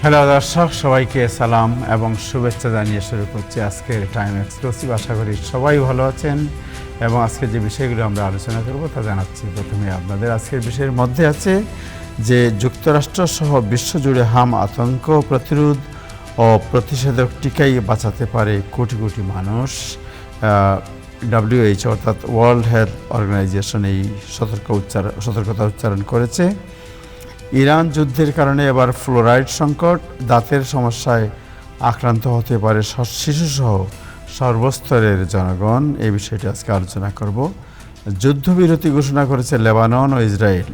Hello দর্শক, সবাইকে সালাম এবং শুভেচ্ছা জানিয়ে শুরু করছি আজকের টাইম এক্সক্লুসিভ। আশা করি সবাই ভালো আছেন এবং আজকে যে বিষয়গুলো আমরা আলোচনা করব তা জানাচ্ছি। প্রথমে আপনাদের আজকের বিষয়ের মধ্যে আছে যে যুক্তরাষ্ট্র সহ বিশ্বজুড়ে হাম আতঙ্ক প্রতিরোধ ও প্রতিষেধক টিকাই বাঁচাতে পারে কোটি কোটি মানুষ। WHO অর্থাৎ ওয়ার্ল্ড হেলথ অর্গানাইজেশন এই সতর্কতা উচ্চারণ করেছে। ইরান যুদ্ধের কারণে এবার ফ্লোরাইড সংকট, দাঁতের সমস্যায় আক্রান্ত হতে পারে শিশুসহ সর্বস্তরের জনগণ। এই বিষয়টি আজকে আলোচনা করব। যুদ্ধবিরতি ঘোষণা করেছে লেবানন ও ইসরায়েল।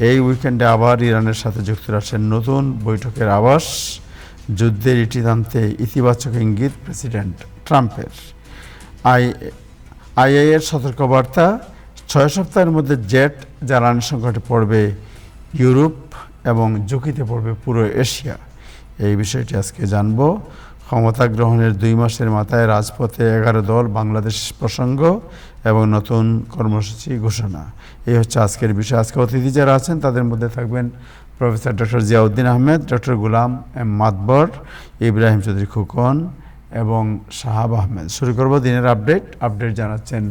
এই উইকেন্ডে আবার ইরানের সাথে যুক্তরাষ্ট্রের নতুন বৈঠকের আভাস। যুদ্ধের ইতি টানতে ইতিবাচক ইঙ্গিত প্রেসিডেন্ট ট্রাম্পের। আইএএর সতর্কবার্তা, 6 সপ্তাহের মধ্যে জেট জ্বালানি সংকটে পড়বে ইউরোপ এবং ঝুঁকিতে পড়বে পুরো এশিয়া। এই বিষয়টি আজকে জানব। ক্ষমতা গ্রহণের 2 মাসের মাথায় রাজপথে 11 দল, বাংলাদেশ প্রসঙ্গ এবং নতুন কর্মসূচি ঘোষণা। এই হচ্ছে আজকের বিষয়। আজকে অতিথি যারা আছেন তাদের মধ্যে থাকবেন professor doctor Ziauddin Ahmed, doctor Gulam M Matbar, Ibrahim Chowdhury Khokon এবং শাহাব আহমেদ। শুরু করব দিনের আপডেট জানাচ্ছেন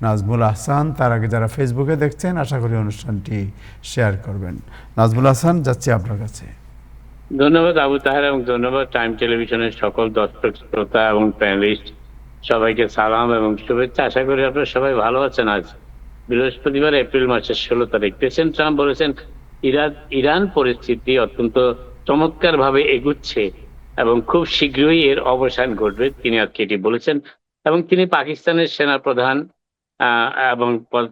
নাজমুল আহসান। তার আগে যারা ফেসবুকে দেখছেন আশা করি অনুষ্ঠানটি শেয়ার করবেন। নাজমুল আহসান, যাচ্ছি আপনার কাছে। ধন্যবাদ আবু তাহের এবং ধন্যবাদ টাইম টেলিভিশনের সকল দর্শক শ্রোতা এবং প্যানেলিস্ট। সবাইকে সালাম এবং শুভেচ্ছা। আশা করি আপনারা সবাই ভালো আছেন। আজ বৃহস্পতিবার এপ্রিল মাসের 16 তারিখ প্রেসিডেন্ট ট্রাম্প বলেছেন ইরান পরিস্থিতি অত্যন্ত চমৎকার ভাবে এগুচ্ছে এবং খুব শীঘ্রই এর অবসান ঘটবে। তিনি আজকে এটি বলেছেন এবং তিনি পাকিস্তানের সেনা প্রধান এবং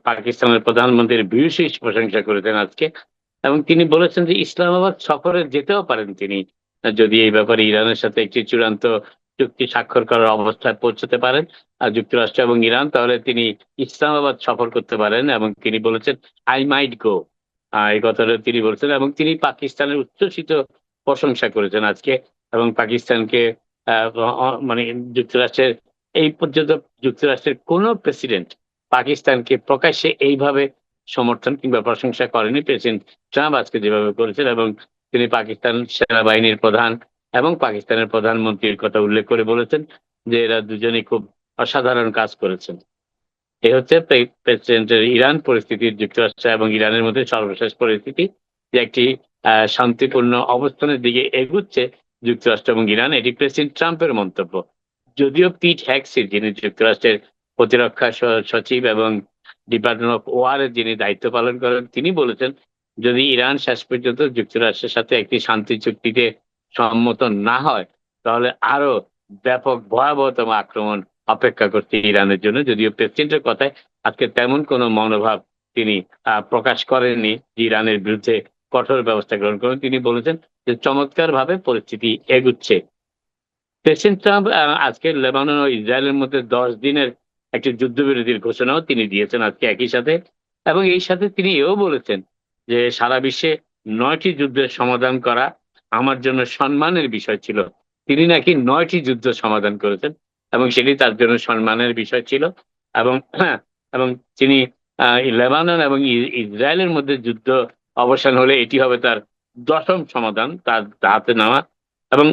পাকিস্তানের প্রধানমন্ত্রীর ভূয়সী প্রশংসা করেছেন আজকে। এবং তিনি বলেছেন যে ইসলামাবাদ সফরে যেতেও পারেন তিনি, যদি এই ব্যাপারে ইরানের সাথে একটি চূড়ান্ত চুক্তি স্বাক্ষর করার অবস্থায় পৌঁছতে পারেন আর যুক্তরাষ্ট্র এবং ইরান, তাহলে তিনি ইসলামাবাদ সফর করতে পারেন। এবং তিনি বলেছেন আই মাইট গো, এই কথাটা তিনি বলেছেন। এবং তিনি পাকিস্তানের উচ্ছ্বসিত প্রশংসা করেছেন আজকে এবং পাকিস্তানকে মানে যুক্তরাষ্ট্রের এই পর্যন্ত যুক্তরাষ্ট্রের কোনো প্রেসিডেন্ট পাকিস্তানকে প্রকাশ্যে এইভাবে সমর্থন কিংবা প্রশংসা করেনি প্রেসিডেন্ট ট্রাম্প আজকে যেভাবে করেছেন। এবং তিনি পাকিস্তান সেনাবাহিনীর প্রধান এবং পাকিস্তানের প্রধানমন্ত্রীর কথা উল্লেখ করে বলেছেন যে এরা দুজনেই খুব অসাধারণ কাজ করেছেন। এই হচ্ছে প্রেসিডেন্টের ইরান পরিস্থিতির, যুক্তরাষ্ট্র এবং ইরানের মধ্যে সর্বশেষ পরিস্থিতি, যে একটি শান্তিপূর্ণ অবস্থানের দিকে এগুচ্ছে যুক্তরাষ্ট্র এবং ইরান। এটি প্রেসিডেন্ট ট্রাম্পের মন্তব্য। যদিও পিট হ্যাগসিট, যিনি যুক্তরাষ্ট্রের প্রতিরক্ষা সচিব এবং ডিপার্টমেন্ট অফ ওয়ারের যিনি দায়িত্ব পালন করেন, তিনি বলেছেন যদি ইরান শেষ পর্যন্ত যুক্তরাষ্ট্রের সাথে একটি শান্তি চুক্তিতে সম্মত না হয় তাহলে আরো ব্যাপক ভয়াবহতম আক্রমণ অপেক্ষা করছে ইরানের জন্য। যদিও প্রেসিডেন্টের কথায় আজকে তেমন কোনো মনোভাব তিনি প্রকাশ করেননি যে ইরানের বিরুদ্ধে কঠোর ব্যবস্থা গ্রহণ করেন। তিনি বলেছেন যে চমৎকার ভাবে পরিস্থিতি এগুচ্ছে। প্রেসিডেন্ট ট্রাম্প আজকে লেবানন ও ইসরায়েলের মধ্যে 10 দিনের একটি যুদ্ধবিরতির ঘোষণাও তিনি দিয়েছেন আজকে একই সাথে। এবং এই সাথে তিনি এও বলেছেন যে সারা বিশ্বে 9টি যুদ্ধের সমাধান করা আমার জন্য সম্মানের বিষয় ছিল। তিনি নাকি 9টি যুদ্ধ সমাধান করেছেন এবং সেটি তার জন্য সম্মানের বিষয় ছিল। এবং এবং তিনি লেবানন এবং ইসরায়েলের মধ্যে যুদ্ধ অবসান হলে এটি হবে তার 10ম সমাধান তার হাতে নেওয়া। এবং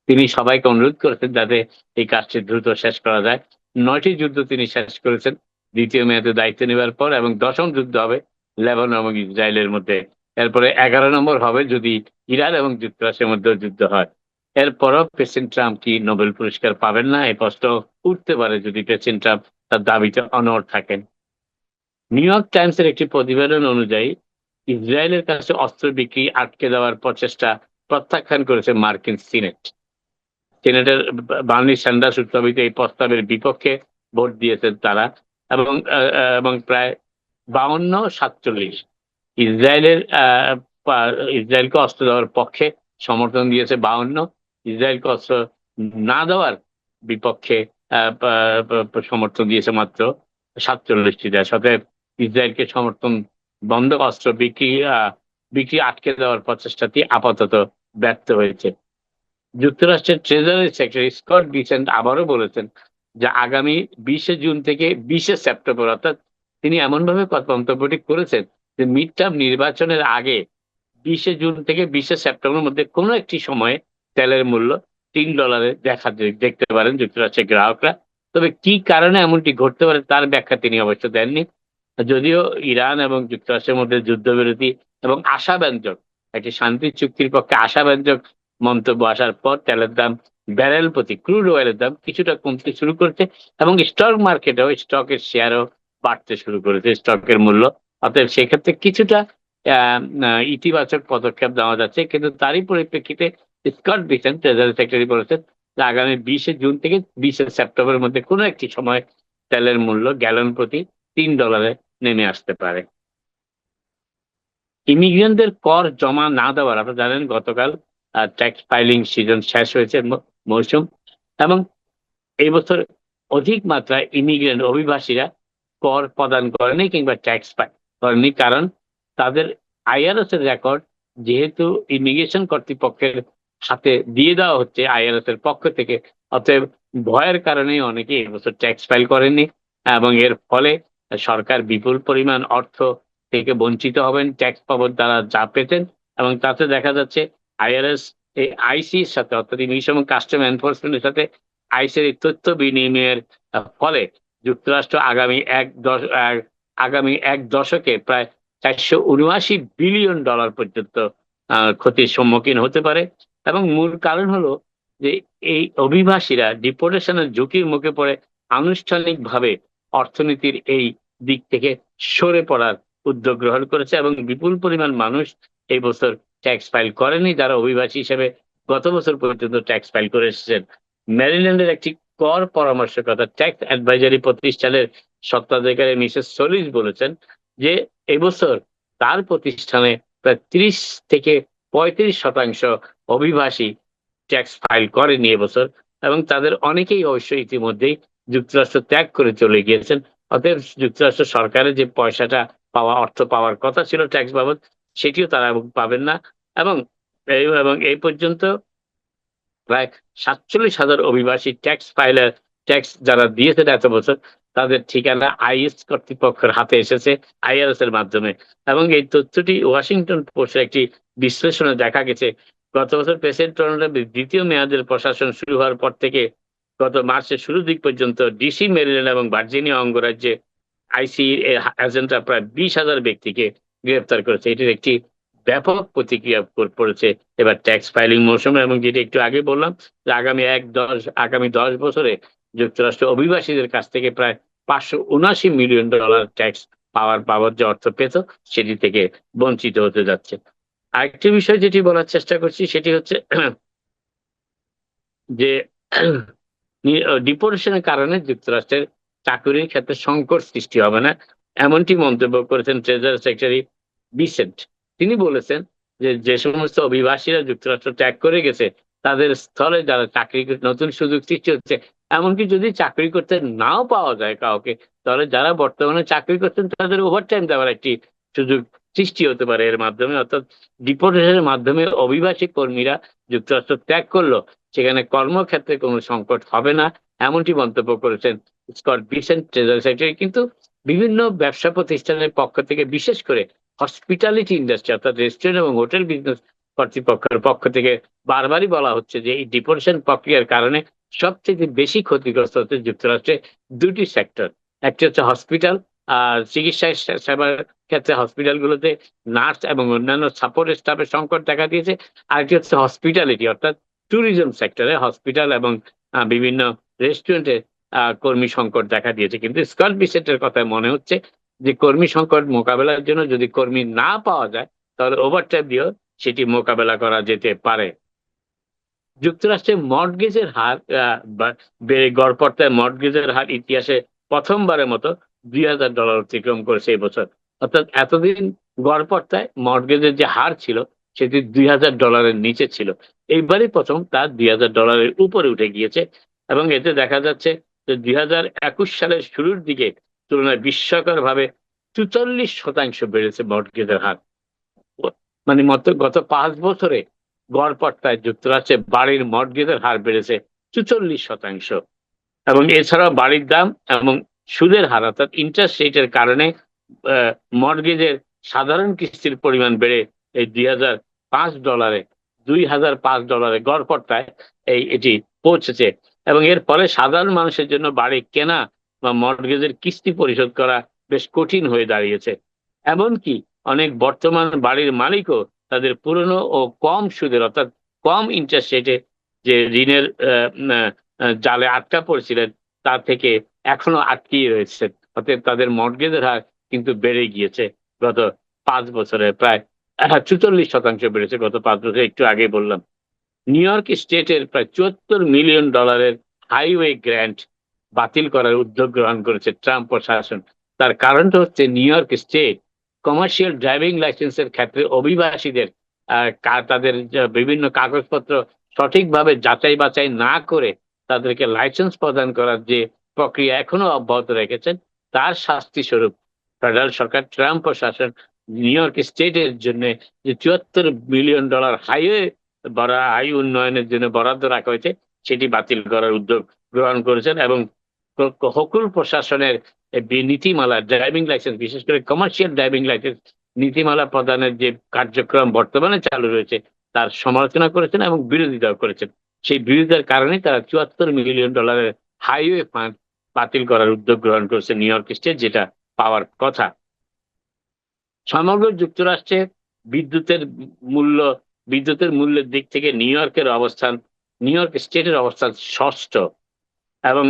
তিনি সবাইকে অনুরোধ করেছেন যাতে এই কাজটি দ্রুত শেষ করা যায়। 9টি যুদ্ধ তিনি শেষ করেছেন দ্বিতীয় মেয়াদে দায়িত্ব নেবার পর, এবং 10ম যুদ্ধ হবে লেবানন এবং ইসরায়েলের মধ্যে। এরপরে 11 নম্বর হবে যদি ইরান এবং যুক্তরাষ্ট্রের মধ্যে যুদ্ধ হয়। এরপরও প্রেসিডেন্ট ট্রাম্প কি নোবেল পুরস্কার পাবেন না, এই প্রশ্ন উঠতে পারে যদি প্রেসিডেন্ট ট্রাম্প তার দাবিতে অনড় থাকেন। নিউ ইয়র্ক টাইমসের একটি প্রতিবেদন অনুযায়ী ইসরায়েলের কাছে অস্ত্র বিক্রি আটকে দেওয়ার প্রচেষ্টা প্রত্যাখ্যান করেছে মার্কিন সিনেট। সিনেটের বার্নি স্যান্ডার্স উত্থাপিত এই প্রস্তাবের বিপক্ষে ভোট দিয়েছেন তারা। এবং প্রায় 52-47 ইসরায়েলের ইসরায়েলকে অস্ত্র দেওয়ার পক্ষে সমর্থন দিয়েছে 52, ইসরায়েলকে অস্ত্র না দেওয়ার বিপক্ষে সমর্থন দিয়েছে মাত্র 47টি দেশ। অতএব ইসরায়েলকে সমর্থন বন্ধ, অস্ত্র বিক্রি আটকে দেওয়ার প্রচেষ্টাটি আপাতত ব্যর্থ হয়েছে। যুক্তরাষ্ট্রের ট্রেজারি সেক্রেটারি স্কট ডিসেন্ট আবারও বলেছেন যে আগামী 20 জুন থেকে 20 সেপ্টেম্বর, অর্থাৎ তিনি এমনভাবে মন্তব্যটি করেছেন যে মিড টার্ম নির্বাচনের আগে 20 জুন থেকে 20 সেপ্টেম্বরের মধ্যে কোনো একটি সময়ে তেলের মূল্য $3 দেখতে পারেন যুক্তরাষ্ট্রের গ্রাহকরা। তবে কি কারণে এমনটি ঘটতে পারে তার ব্যাখ্যা তিনি অবশ্য দেননি। যদিও ইরান এবং যুক্তরাষ্ট্রের মধ্যে যুদ্ধবিরতি এবং আশাব্যঞ্জক একটি শান্তি চুক্তির পক্ষে আশাব্যঞ্জক মন্তব্য আসার পর তেলের দাম ব্যারেল প্রতি ক্রুড অয়েলের দাম কিছুটা কমতে শুরু করেছে এবং স্টক মার্কেটেও স্টকের শেয়ারও বাড়তে শুরু করেছে, স্টকের মূল্য। অতএব সেক্ষেত্রে কিছুটা ইতিবাচক পদক্ষেপ নেওয়া যাচ্ছে, কিন্তু তারই পরিপ্রেক্ষিতে স্কট বিসেন্ট ট্রেজারি সেক্রেটারি বলেছেন যে আগামী 20 জুন থেকে 20 সেপ্টেম্বরের মধ্যে কোনো একটি সময় তেলের মূল্য গ্যালন প্রতি $3 নেমে আসতে পারে। ইমিগ্রেন্টদের কর জমা না দেওয়ার, আপনারা জানেন গতকাল ট্যাক্স ফাইলিং সিজন শেষ হয়েছে, মৌসুম, এবং এই বছর অধিক মাত্রায় ইমিগ্রেন্ট অভিবাসীরা কর প্রদান করেনি কিংবা ট্যাক্স করেনি, কারণ তাদের আইআরএস এর রেকর্ড যেহেতু ইমিগ্রেশন কর্তৃপক্ষের হাতে দিয়ে দেওয়া হচ্ছে আইআরএস এর পক্ষ থেকে, অতএব ভয়ের কারণেই অনেকে এবছর ট্যাক্স ফাইল করেননি এবং এর ফলে সরকার বিপুল পরিমাণ অর্থ থেকে বঞ্চিত হবেন ট্যাক্স বাবদ তারা যা পেতেন। এবং তাতে দেখা যাচ্ছে আইআরএস এই আইসির সাথে, অর্থাৎ ইমিগ্রেশন এবং কাস্টম এনফোর্সমেন্টের সাথে আইসির এই তথ্য বিনিময়ের ফলে যুক্তরাষ্ট্র আগামী এক দশকে প্রায় $479 বিলিয়ন পর্যন্ত ক্ষতির সম্মুখীন হতে পারে। এবং মূল কারণ হলো যে এই অভিবাসীরা ডিপোর্টেশনের ঝুঁকির মুখে পড়ে আনুষ্ঠানিকভাবে অর্থনীতির এই দিক থেকে সরে পড়ার উদ্যোগ গ্রহণ করেছে এবং বিপুল পরিমাণ মানুষ এই বছর ট্যাক্স ফাইল করেনি, যারা অভিবাসী হিসেবে গত বছর পর্যন্ত ট্যাক্স ফাইল করে এসেছেন। ম্যারিল্যান্ডের একটি কর পরামর্শকতা ট্যাক্স অ্যাডভাইজারি প্রতিষ্ঠানের স্বত্বাধিকারী মিসেস সলিস বলেছেন যে এবছর তার প্রতিষ্ঠানে প্রায় 30 থেকে 35% অভিবাসী ট্যাক্স ফাইল করেনি এবছর, এবং তাদের অনেকেই অবশ্য ইতিমধ্যেই যুক্তরাষ্ট্র ত্যাগ করে চলে গিয়েছেন। অতএব যুক্তরাষ্ট্র সরকারের যে পয়সাটা অর্থ পাওয়ার কথা ছিল ট্যাক্স বাবদ, সেটিও তারা পাবেন না। এবং এই পর্যন্ত প্রায় 47,000 অভিবাসী ট্যাক্স যারা দিয়েছেন এত বছর, তাদের ঠিকানা আইএস কর্তৃপক্ষের হাতে এসেছে আইআরএস এর মাধ্যমে। এবং এই তথ্যটি ওয়াশিংটন পোস্টের একটি বিশ্লেষণে দেখা গেছে। গত বছর প্রেসিডেন্ট ট্রাম্পের দ্বিতীয় মেয়াদের প্রশাসন শুরু হওয়ার পর থেকে গত মার্চের শুরুর দিক পর্যন্ত ডিসি, মেরিল্যান্ড এবং ভার্জিনিয়া অঙ্গরাজ্যে আইসি এজেন্টরা প্রায় 20,000 ব্যক্তিকে গ্রেফতার করেছে। এটির একটি ব্যাপক প্রতিক্রিয়া পড়েছে এবার ট্যাক্স ফাইলিং মৌসুমে। এবং যেটি একটু আগে বললাম যে আগামী 10 বছরে যুক্তরাষ্ট্র অভিবাসীদের কাছ থেকে প্রায় $579 মিলিয়ন ট্যাক্স পাওয়ার যে অর্থ পেত সেটি থেকে বঞ্চিত হতে যাচ্ছে। আরেকটি বিষয় যেটি বলার চেষ্টা করছি সেটি হচ্ছে যে ডিপোর্টেশনের কারণে যুক্তরাষ্ট্রের চাকরির ক্ষেত্রে সংকট সৃষ্টি হবে না, এমনটি মন্তব্য করেছেন ট্রেজারি সেক্রেটারি বিসেন্ট। তিনি বলেছেন যে যে সমস্ত অভিবাসীরা যুক্তরাষ্ট্র ত্যাগ করে গেছে তাদের স্থলে যারা চাকরি, নতুন সুযোগ সৃষ্টি হচ্ছে। এমনকি যদি চাকরি করতে নাও পাওয়া যায় কাউকে, তাহলে যারা বর্তমানে চাকরি করছেন তাদের ওভারটাইম দেওয়ার একটি সুযোগ সৃষ্টি হতে পারে এর মাধ্যমে। অর্থাৎ ডিপোর্টেশনের মাধ্যমে অভিবাসী কর্মীরা যুক্তরাষ্ট্র ত্যাগ করলো, সেখানে কর্মক্ষেত্রে কোনো সংকট হবে না, এমনটি মন্তব্য করেছেন স্কট বিসেন্ট, ট্রেজারি সেক্রেটারি। কিন্তু বিভিন্ন ব্যবসা প্রতিষ্ঠানের পক্ষ থেকে, বিশেষ করে হসপিটালিটি ইন্ডাস্ট্রি অর্থাৎ রেস্টুরেন্ট এবং হোটেল বিজনেস কর্তৃপক্ষের পক্ষ থেকে বারবারই বলা হচ্ছে যে এই ডিপোর্টেশন প্রক্রিয়ার কারণে সবচেয়ে বেশি ক্ষতিগ্রস্ত হচ্ছে যুক্তরাষ্ট্রে দুটি সেক্টর। একটি হচ্ছে হসপিটাল, আর চিকিৎসা সেবার ক্ষেত্রে হসপিটালগুলোতে নার্স এবং অন্যান্য সাপোর্ট স্টাফের সংকট দেখা দিয়েছে। আরেকটি হচ্ছে হসপিটালিটি অর্থাৎ ট্যুরিজম সেক্টরে হসপিটাল এবং বিভিন্ন রেস্টুরেন্টে কর্মী সংকট দেখা দিয়েছে। কিন্তু স্কট বিসেন্টের কথায় মনে হচ্ছে যে কর্মী সংকট মোকাবেলার জন্য যদি কর্মী না পাওয়া যায় তাহলে ওভারটাইম দিয়েও সেটি মোকাবেলা করা যেতে পারে। যুক্তরাষ্ট্রে মর্টগেজের হার গড়পড়তায় মর্টগেজের হার ইতিহাসে প্রথমবারের মতো $2,000 অতিক্রম করেছে এবছর। অর্থাৎ এতদিন গড়পড়তায় মর্টগেজের যে হার ছিল সেটি $2,000 নিচে ছিল, এইবারই প্রথম তার $2,000 উপরে উঠে গিয়েছে। এবং এতে দেখা যাচ্ছে যে 2021 সালের শুরুর দিকে তুলনায় বিস্ময়কর ভাবে 44% বেড়েছে মর্টগেজের হার। মানে গত 5 বছরে গড়পড়তায় যুক্তরাষ্ট্রে বাড়ির মর্টগেজের হার বেড়েছে 44%। এবং এছাড়াও বাড়ির দাম এবং সুদের হার অর্থাৎ ইন্টারেস্ট রেটের কারণে মর্টগেজের সাধারণ কিস্তির পরিমাণ বেড়ে এই $2005 $2005 গড়পড়তায় এটি পৌঁছেছে। এবং এর ফলে সাধারণ মানুষের জন্য বাড়ি কেনা বা মর্টগেজের কিস্তি পরিশোধ করা বেশ কঠিন হয়ে দাঁড়িয়েছে। এমনকি অনেক বর্তমান বাড়ির মালিকও তাদের পুরনো ও কম সুদের অর্থাৎ কম ইন্টারেস্ট রেটে যে ঋণের জালে আটকা পড়েছিলেন তা থেকে এখনো আটকিয়ে রয়েছে। অতএব তাদের মর্টগেজের হার কিন্তু বেড়ে গিয়েছে গত 5 বছরে প্রায় 44% বেড়েছে গত 5 বছরে, একটু আগে বললাম। নিউ ইয়র্ক স্টেটের প্রায় $74 মিলিয়ন হাইওয়ে গ্র্যান্ট বাতিল করার উদ্যোগ গ্রহণ করেছে ট্রাম্প প্রশাসন। তার কারণটা হচ্ছে new York state commercial driving লাইসেন্সের ক্ষেত্রে অভিবাসীদের তাদের বিভিন্ন কাগজপত্র সঠিকভাবে যাচাই বাছাই না করে তাদেরকে লাইসেন্স প্রদান করার যে প্রক্রিয়া এখনো অব্যাহত রেখেছেন, তার শাস্তি স্বরূপ ফেডারেল সরকার ট্রাম্প প্রশাসন নিউ ইয়র্ক স্টেটের জন্য যে $74 মিলিয়ন হাইওয়ে হাই উন্নয়নের জন্য বরাদ্দ রাখা হয়েছে সেটি বাতিল করার উদ্যোগ গ্রহণ করেছেন। এবং হকুল প্রশাসনের নীতিমালা ড্রাইভিং লাইসেন্স, বিশেষ করে কমার্শিয়াল ড্রাইভিং লাইসেন্স নীতিমালা প্রদানের যে কার্যক্রম বর্তমানে চালু রয়েছে তার সমালোচনা করেছেন এবং বিরোধিতাও করেছেন। সেই বিরোধিতার কারণে তারা $74 মিলিয়ন হাইওয়ে ফান্ড বাতিল করার উদ্যোগ গ্রহণ করেছে নিউ ইয়র্ক স্টেট, যেটা পাওয়ার কথা। সমগ্র যুক্তরাষ্ট্রে বিদ্যুতের মূল্য বিদ্যুতের মূল্যের দিক থেকে নিউ ইয়র্ক স্টেটের অবস্থান ষষ্ঠ। এবং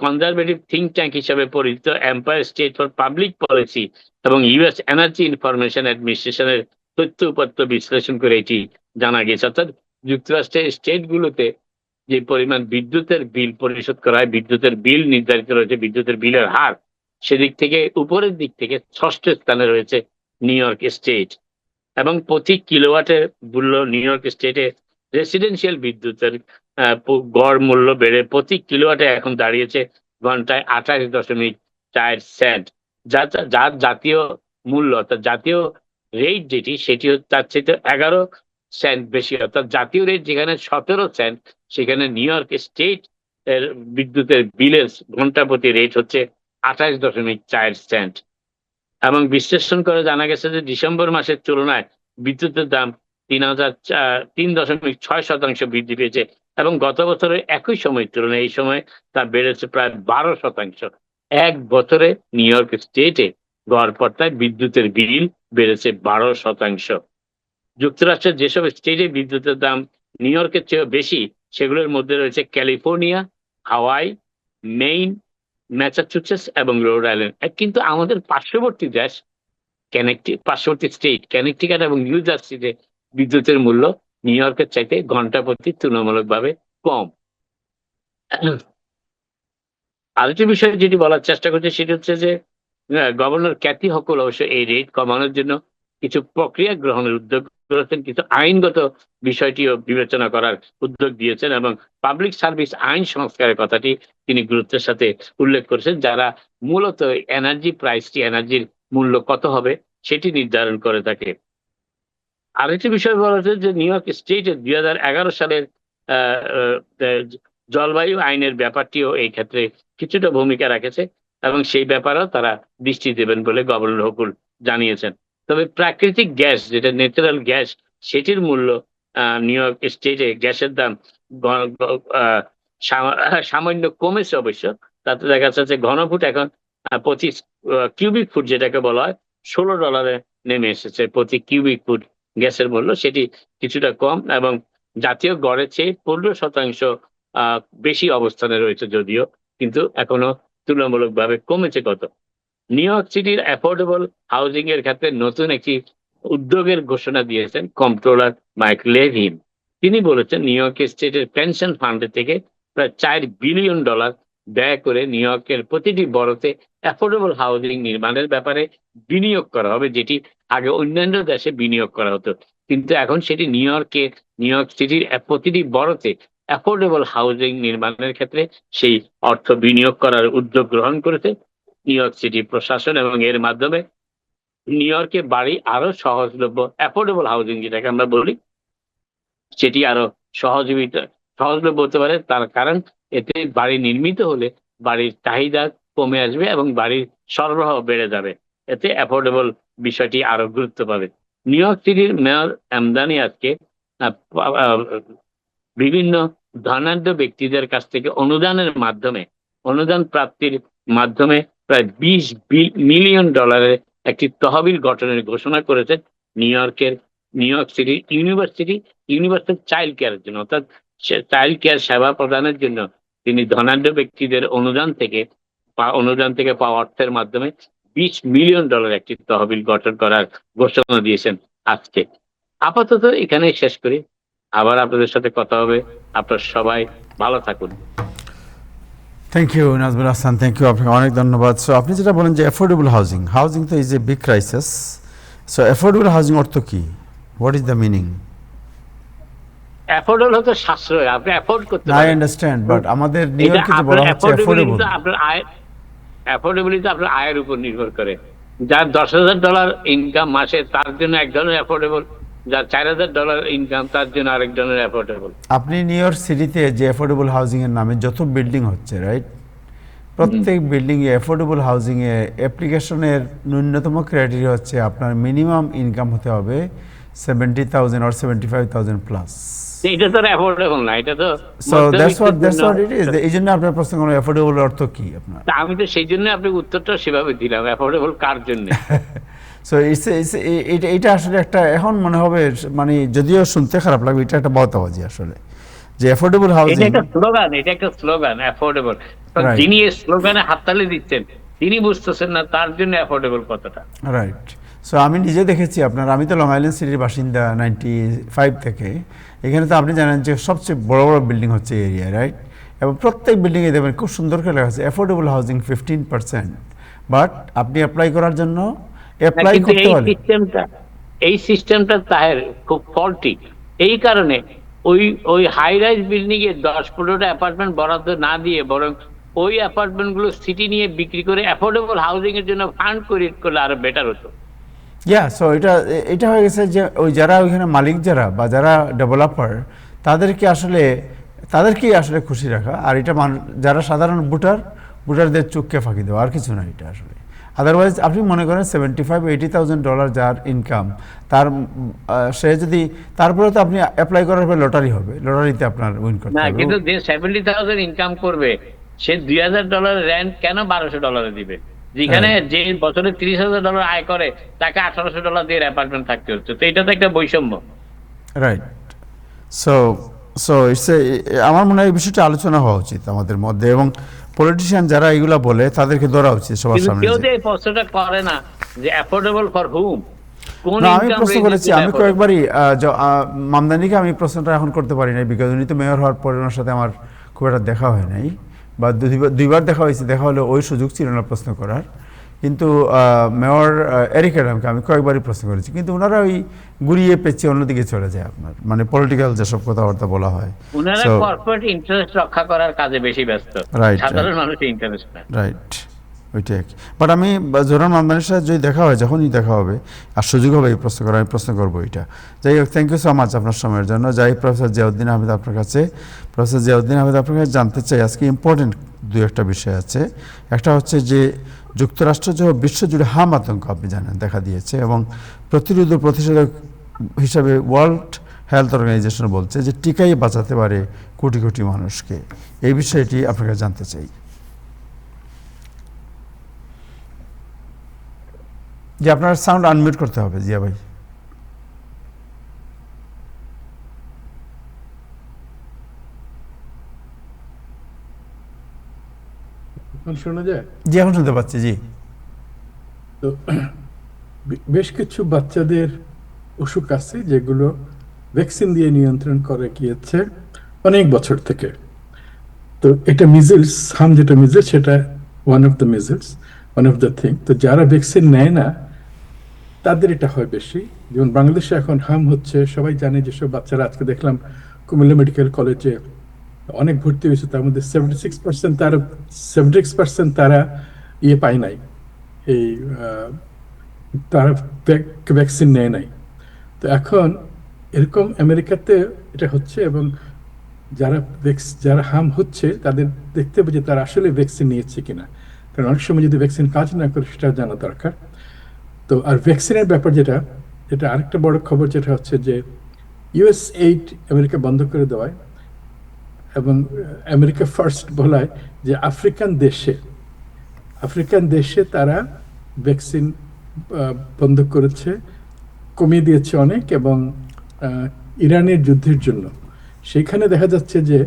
কনজারভেটিভ থিঙ্ক ট্যাঙ্ক হিসেবে পরিচিত empire state for public policy এবং ইউএস এনার্জি ইনফরমেশন অ্যাডমিনিস্ট্রেশনের তথ্য উপাত্ত বিশ্লেষণ করে এটি জানা গেছে। অর্থাৎ যুক্তরাষ্ট্রের স্টেটগুলোতে যে পরিমাণ বিদ্যুতের বিল পরিশোধ করা হয়, বিদ্যুতের বিল নির্ধারিত রয়েছে, বিদ্যুতের বিলের হার সেদিক থেকে উপরের দিক থেকে ষষ্ঠ স্থানে রয়েছে নিউ ইয়র্ক স্টেট। এবং প্রতি কিলোওয়াটের মূল্য নিউ ইয়র্ক স্টেটে রেসিডেন্সিয়াল বিদ্যুতের গড় মূল্য বেড়ে প্রতি কিলোওয়াটে এখন দাঁড়িয়েছে ঘন্টায় 28.4 সেন্ট, যার জাতীয় মূল্য অর্থাৎ জাতীয় রেট যেটি সেটি তার চেয়ে 11 সেন্ট বেশি। অর্থাৎ জাতীয় রেট যেখানে 17 সেন্ট, সেখানে নিউ ইয়র্ক স্টেট এর বিদ্যুতের বিলের ঘন্টা প্রতি রেট হচ্ছে 28.4 সেন্ট। এবং বিশ্লেষণ করে জানা গেছে যে ডিসেম্বর মাসের তুলনায় বিদ্যুতের দাম 3.6% বৃদ্ধি পেয়েছে এবং গত বছরের একই সময়ের তুলনায় এই সময় তা বেড়েছে প্রায় 12%। এক বছরে নিউ ইয়র্ক স্টেটে গড়পড়তায় বিদ্যুতের বিল বেড়েছে 12%। যুক্তরাষ্ট্রের যেসব স্টেটে বিদ্যুতের দাম নিউ ইয়র্কের চেয়ে বেশি সেগুলোর মধ্যে রয়েছে ক্যালিফোর্নিয়া, হাওয়াই, মেইন, ম্যাসাচুসেটস এবং রোড আইল্যান্ড। কিন্তু আমাদের পার্শ্ববর্তী স্টেট কানেকটিকাট এবং নিউ জার্সিতে বিদ্যুতের মূল্য নিউ ইয়র্কের চাইতে ঘন্টা প্রতি তুলনামূলকভাবে কম। আরেকটি বিষয় যেটি বলার চেষ্টা করছে সেটি হচ্ছে যে গভর্নর ক্যাথি হকুল অবশ্য এই রেট কমানোর জন্য কিছু প্রক্রিয়া গ্রহণের উদ্যোগ করেছেন, কিছু আইনগত বিষয়টিও বিবেচনা করার উদ্যোগ দিয়েছেন এবং পাবলিক সার্ভিস আইন সংস্কারের কথাটি তিনি গুরুত্বের সাথে উল্লেখ করেছেন, যারা মূলত এনার্জির মূল্য কত হবে সেটি নির্ধারণ করে থাকে। আরেকটি বিষয় বলা হচ্ছে যে নিউ ইয়র্ক স্টেটের 2011 সালের জলবায়ু আইনের ব্যাপারটিও এই ক্ষেত্রে কিছুটা ভূমিকা রাখেছে এবং সেই ব্যাপারেও তারা দৃষ্টি দেবেন বলে গভর্নর হকুল জানিয়েছেন। তবে প্রাকৃতিক গ্যাস, যেটা ন্যাচারাল গ্যাস, সেটির মূল্য নিউ ইয়র্ক স্টেটে গ্যাসের দাম সামান্য কমেছে অবশ্য। তাতে দেখা যাচ্ছে ঘনফুট এখন 25 কিউবিক ফুট যেটাকে বলা হয় $16 নেমে এসেছে প্রতি কিউবিক ফুট গ্যাসের মূল্য, সেটি কিছুটা কম এবং জাতীয় গড়ের চেয়ে 15% বেশি অবস্থানে রয়েছে যদিও, কিন্তু এখনো তুলনামূলকভাবে কমেছে কত। নিউ ইয়র্ক সিটির অ্যাফোর্ডেবল হাউজিং এর ক্ষেত্রে নতুন একটি উদ্যোগের ঘোষণা দিয়েছেন কম্পট্রোলার মাইক লেভিন। তিনি বলেছেন নিউ ইয়র্ক স্টেটের পেনশন ফান্ড থেকে প্রায় $4 বিলিয়ন ব্যয় করে নিউ ইয়র্কের প্রতিটি বড়তে অ্যাফোর্ডেবল হাউজিং নির্মাণের ব্যাপারে বিনিয়োগ করা হবে, যেটি আগে অন্যান্য দেশে বিনিয়োগ করা হতো, কিন্তু এখন সেটি নিউ ইয়র্ক সিটির প্রতিটি বড়তে অ্যাফোর্ডেবল হাউজিং নির্মাণের ক্ষেত্রে সেই অর্থ বিনিয়োগ করার উদ্যোগ গ্রহণ করেছে নিউ ইয়র্ক সিটি প্রশাসন। এবং এর মাধ্যমে নিউ ইয়র্কে বাড়ি আরো সহজলভ্য, অ্যাফোর্ডেবল হাউজিং যেটাকে আমরা বলি, সেটি আরো সহজলভ্য হতে পারে। তার কারণ এতে বাড়ি নির্মিত হলে বাড়ির চাহিদা কমে আসবে এবং বাড়ির সরবরাহ বেড়ে যাবে, এতে অ্যাফোর্ডেবল বিষয়টি আরো গুরুত্ব পাবে। নিউ ইয়র্ক সিটির মেয়র আমদানি আজকে আহ, আহ, বিভিন্ন ধনাঢ্য ব্যক্তিদের কাছ থেকে অনুদান প্রাপ্তির মাধ্যমে প্রায় 20 মিলিয়ন ডলারের একটি তহবিল গঠনের ঘোষণা করেছেন new York city universal child কেয়ারের জন্য, অর্থাৎ চাইল্ড কেয়ার সেবা প্রদানের জন্য তিনি ধনাঢ্য ব্যক্তিদের অনুদান থেকে পাওয়া অর্থের মাধ্যমে 20 মিলিয়ন ডলার একটি তহবিল গঠন করার ঘোষণা দিয়েছেন আজকে। আপাতত এখানেই শেষ করি, আবার আপনাদের সাথে কথা হবে। আপনারা সবাই ভালো থাকুন। Thank you Nazmul Hasan, thank you, আপনাকে অনেক ধন্যবাদ। সো আপনি যেটা বলেন যে অ্যাফোর্ডেবল হাউজিং তো is a big crisis. So affordable housing অর্থ কি? What is the meaning? Affordable হতে সাশ্রয়, আপনি অ্যাফোর্ড করতে আই পারেন। আন্ডারস্ট্যান্ড, বাট আমাদের নিউ এটা ইয়র্কে যে আপনার বলা হচ্ছে অ্যাফোর্ডেবল। অ্যাফোর্ডেবিলিটি আপনার আয়ের উপর নির্ভর করে। যার $10,000 ইনকাম মাসে, তার জন্য এক ধরনের অ্যাফোর্ডেবল, যার $4,000 ইনকাম, তার জন্য আরেক ধরনের অ্যাফোর্ডেবল। আপনি নিউ ইয়র্ক সিটিতে যে অ্যাফোর্ডেবল হাউজিং এর নামে যত বিল্ডিং হচ্ছে, রাইট, প্রত্যেক বিল্ডিং এ অ্যাফোর্ডেবল হাউজিং এ অ্যাপ্লিকেশনের ন্যূনতম ক্রাইটেরিয়া হচ্ছে আপনার মিনিমাম ইনকাম হতে হবে 70,000 or 75,000 প্লাস। এটা তো অ্যাফোর্ডেবল না, এটা তো so that's what it is. এই জন্য আপনার প্রশ্ন করুন অ্যাফোর্ডেবল অর্থ কি আপনার? তা আমি তো সেই জন্য আপনাকে উত্তরটা সেভাবে দিলাম, অ্যাফোর্ডেবল কার জন্য। সো এটা আসলে একটা, এখন মনে হবে, মানে যদিও শুনতে খারাপ লাগবে, এটা একটা বাউতাবাজি আসলে, যে অ্যাফোর্ডেবল এটা হাউজিং। একটা স্লোগান অ্যাফোর্ডেবল। Right. যিনি এই স্লোগানে হাততালি দিচ্ছেন তিনি বুঝতেছেন না তার জন্য অ্যাফোর্ডেবল কতটা। রাইট। সো আমি নিজে দেখেছি আপনার, আমি তো লং আইল্যান্ড সিটির বাসিন্দা 95 থেকে। এখানে তো আপনি জানেন যে সবচেয়ে বড় বড় বিল্ডিং হচ্ছে এরিয়া, রাইট, এবং প্রত্যেক বিল্ডিংয়ে দেখবেন খুব সুন্দর করে লেখা আছে অ্যাফোর্ডেবল হাউজিং 15%, বাট আপনি অ্যাপ্লাই করার জন্য অ্যাপ্লাই কিন্তু করতে হলে এই সিস্টেমটা তাহের খুব ফল্টি। এই কারণে ওই হাই রাইজ বিল্ডিং এ 10-15টা অ্যাপার্টমেন্ট বরাদ্দ না দিয়ে, বরং ওই অ্যাপার্টমেন্ট গুলো সিটি নিয়ে বিক্রি করে অ্যাফোর্ডেবল হাউজিং এর জন্য ফান্ড ক্রিয়েট করলে আরো বেটার হতো। সো এটা হয়ে গেছে যে ওই যারা ওইখানে মালিক যারা বা যারা ডেভেলপার, তাদেরকেই আসলে খুশি রাখা, আর এটা যারা সাধারণ ভোটারদের চোখকে ফাঁকি দেওয়া, আর কিছু না এটা আসলে। আদারওয়াইজ আপনি মনে করেন $70,000-80,000 যার ইনকাম, সে যদি, তারপরে তো আপনি অ্যাপ্লাই করার পর লটারি হবে, লটারিতে আপনার উইন করতে না, হবে। কিন্তু যে 70,000 ইনকাম করবে সে $2,000 রেন্ট কেন $1,200 দিবে? যেখানে যে বছরে $30,000 আয় করে তাকে $1,800 দিয়ে অ্যাপার্টমেন্ট থাকতে হচ্ছে। তো এটা তো একটা বৈষম্য। রাইট। সো সো আমার মনে হয় এই বিষয়টা আলোচনা হওয়া উচিত আমাদের মধ্যে, এবং পলিটিশিয়ান যারা এগুলা বলে তাদেরকে ধরা উচিত সবার কিন্তু সামনে। কেউ যে এই প্রশ্নটা করে না যে অ্যাফোর্ডেবল ফর হুম। না, আমি প্রশ্ন করেছি, আমি কয়েকবারই মামদানিকে আমি প্রশ্নটা এখন করতে পারি নাই, বিকজ উনি তো মেয়র হওয়ার পরে ওনার সাথে আমার খুব একটা দেখা হয় নাই, বা দুইবার দেখা হয়েছে, দেখা হলে ওই সুযোগ ছিল না প্রশ্ন করার। কিন্তু মেয়র এরিক অ্যাডামকে আমি কয়েকবারই প্রশ্ন করেছি, কিন্তু ওনারা ওই ঘুরিয়ে পেঁচিয়ে অন্যদিকে চলে যায়, আপনার মানে পলিটিক্যাল যেসব কথাবার্তা বলা হয়। ওনারা কর্পোরেট ইন্টারেস্ট রক্ষা করার কাজে বেশি ব্যস্ত, সাধারণ মানুষের ইন্টারেস্ট না। রাইট, ওইটাই। বাট আমি জোরান মামদানির সাথে যদি দেখা হয়, যখনই দেখা হবে আর সুযোগ হবে এই প্রশ্ন করার, আমি প্রশ্ন করবো এটা। যাই হোক, থ্যাংক ইউ সো মাচ আপনার সময়ের জন্য। যাই প্রফেসর জিয়াউদ্দিন আহমেদ আপনার কাছে জানতে চাই, আজকে ইম্পর্টেন্ট দু একটা বিষয় আছে। একটা হচ্ছে যে যুক্তরাষ্ট্র যে বিশ্বজুড়ে হাম আতঙ্ক আপনি জানেন দেখা দিয়েছে, এবং প্রতিষেধক হিসাবে ওয়ার্ল্ড হেলথ অর্গানাইজেশন বলছে যে টিকাই বাঁচাতে পারে কোটি কোটি মানুষকে। এই বিষয়টি আপনার কাছে জানতে চাই। যে আপনার সাউন্ড আনমিউট করতে হবে জিয়া ভাই। শোনা যায়? জি, এখন শুনতে পাচ্ছি। জি, তো বেশ কিছু বাচ্চাদের অসুখ আছে যেগুলো ভ্যাকসিন দিয়ে নিয়ন্ত্রণ করে গিয়েছে অনেক বছর থেকে। তো এটা মিজেলস, হাম যেটা মিজেলস, সেটা ওয়ান অফ দ্য থিং। তো যারা ভ্যাকসিন নেয় না তাদের এটা হয় বেশি। যেমন বাংলাদেশে এখন হাম হচ্ছে, সবাই জানে, যেসব বাচ্চারা, আজকে দেখলাম কুমিল্লা মেডিকেল কলেজে অনেক ভর্তি হয়েছে, তার মধ্যে 76% তারা ইয়ে পায় নাই, এই তারা ভ্যাকসিন নেয় নাই। তো এখন এরকম আমেরিকাতে এটা হচ্ছে, এবং যারা হাম হচ্ছে তাদের দেখতে হবে যে তারা আসলে ভ্যাকসিন নিয়েছে কিনা, কারণ অনেক সময় যদি ভ্যাকসিন কাজ না করে সেটা জানা দরকার। তো আর ভ্যাকসিনের ব্যাপার যেটা, এটা আরেকটা বড় খবর যেটা হচ্ছে যে ইউএস এইড আমেরিকা বন্ধ করে দেওয়ায় এবং আমেরিকা ফার্স্ট বলায় যে আফ্রিকান দেশে তারা ভ্যাকসিন বন্ধ করেছে, কমিয়ে দিয়েছে অনেক, এবং ইরানের যুদ্ধের জন্য সেখানে দেখা যাচ্ছে যে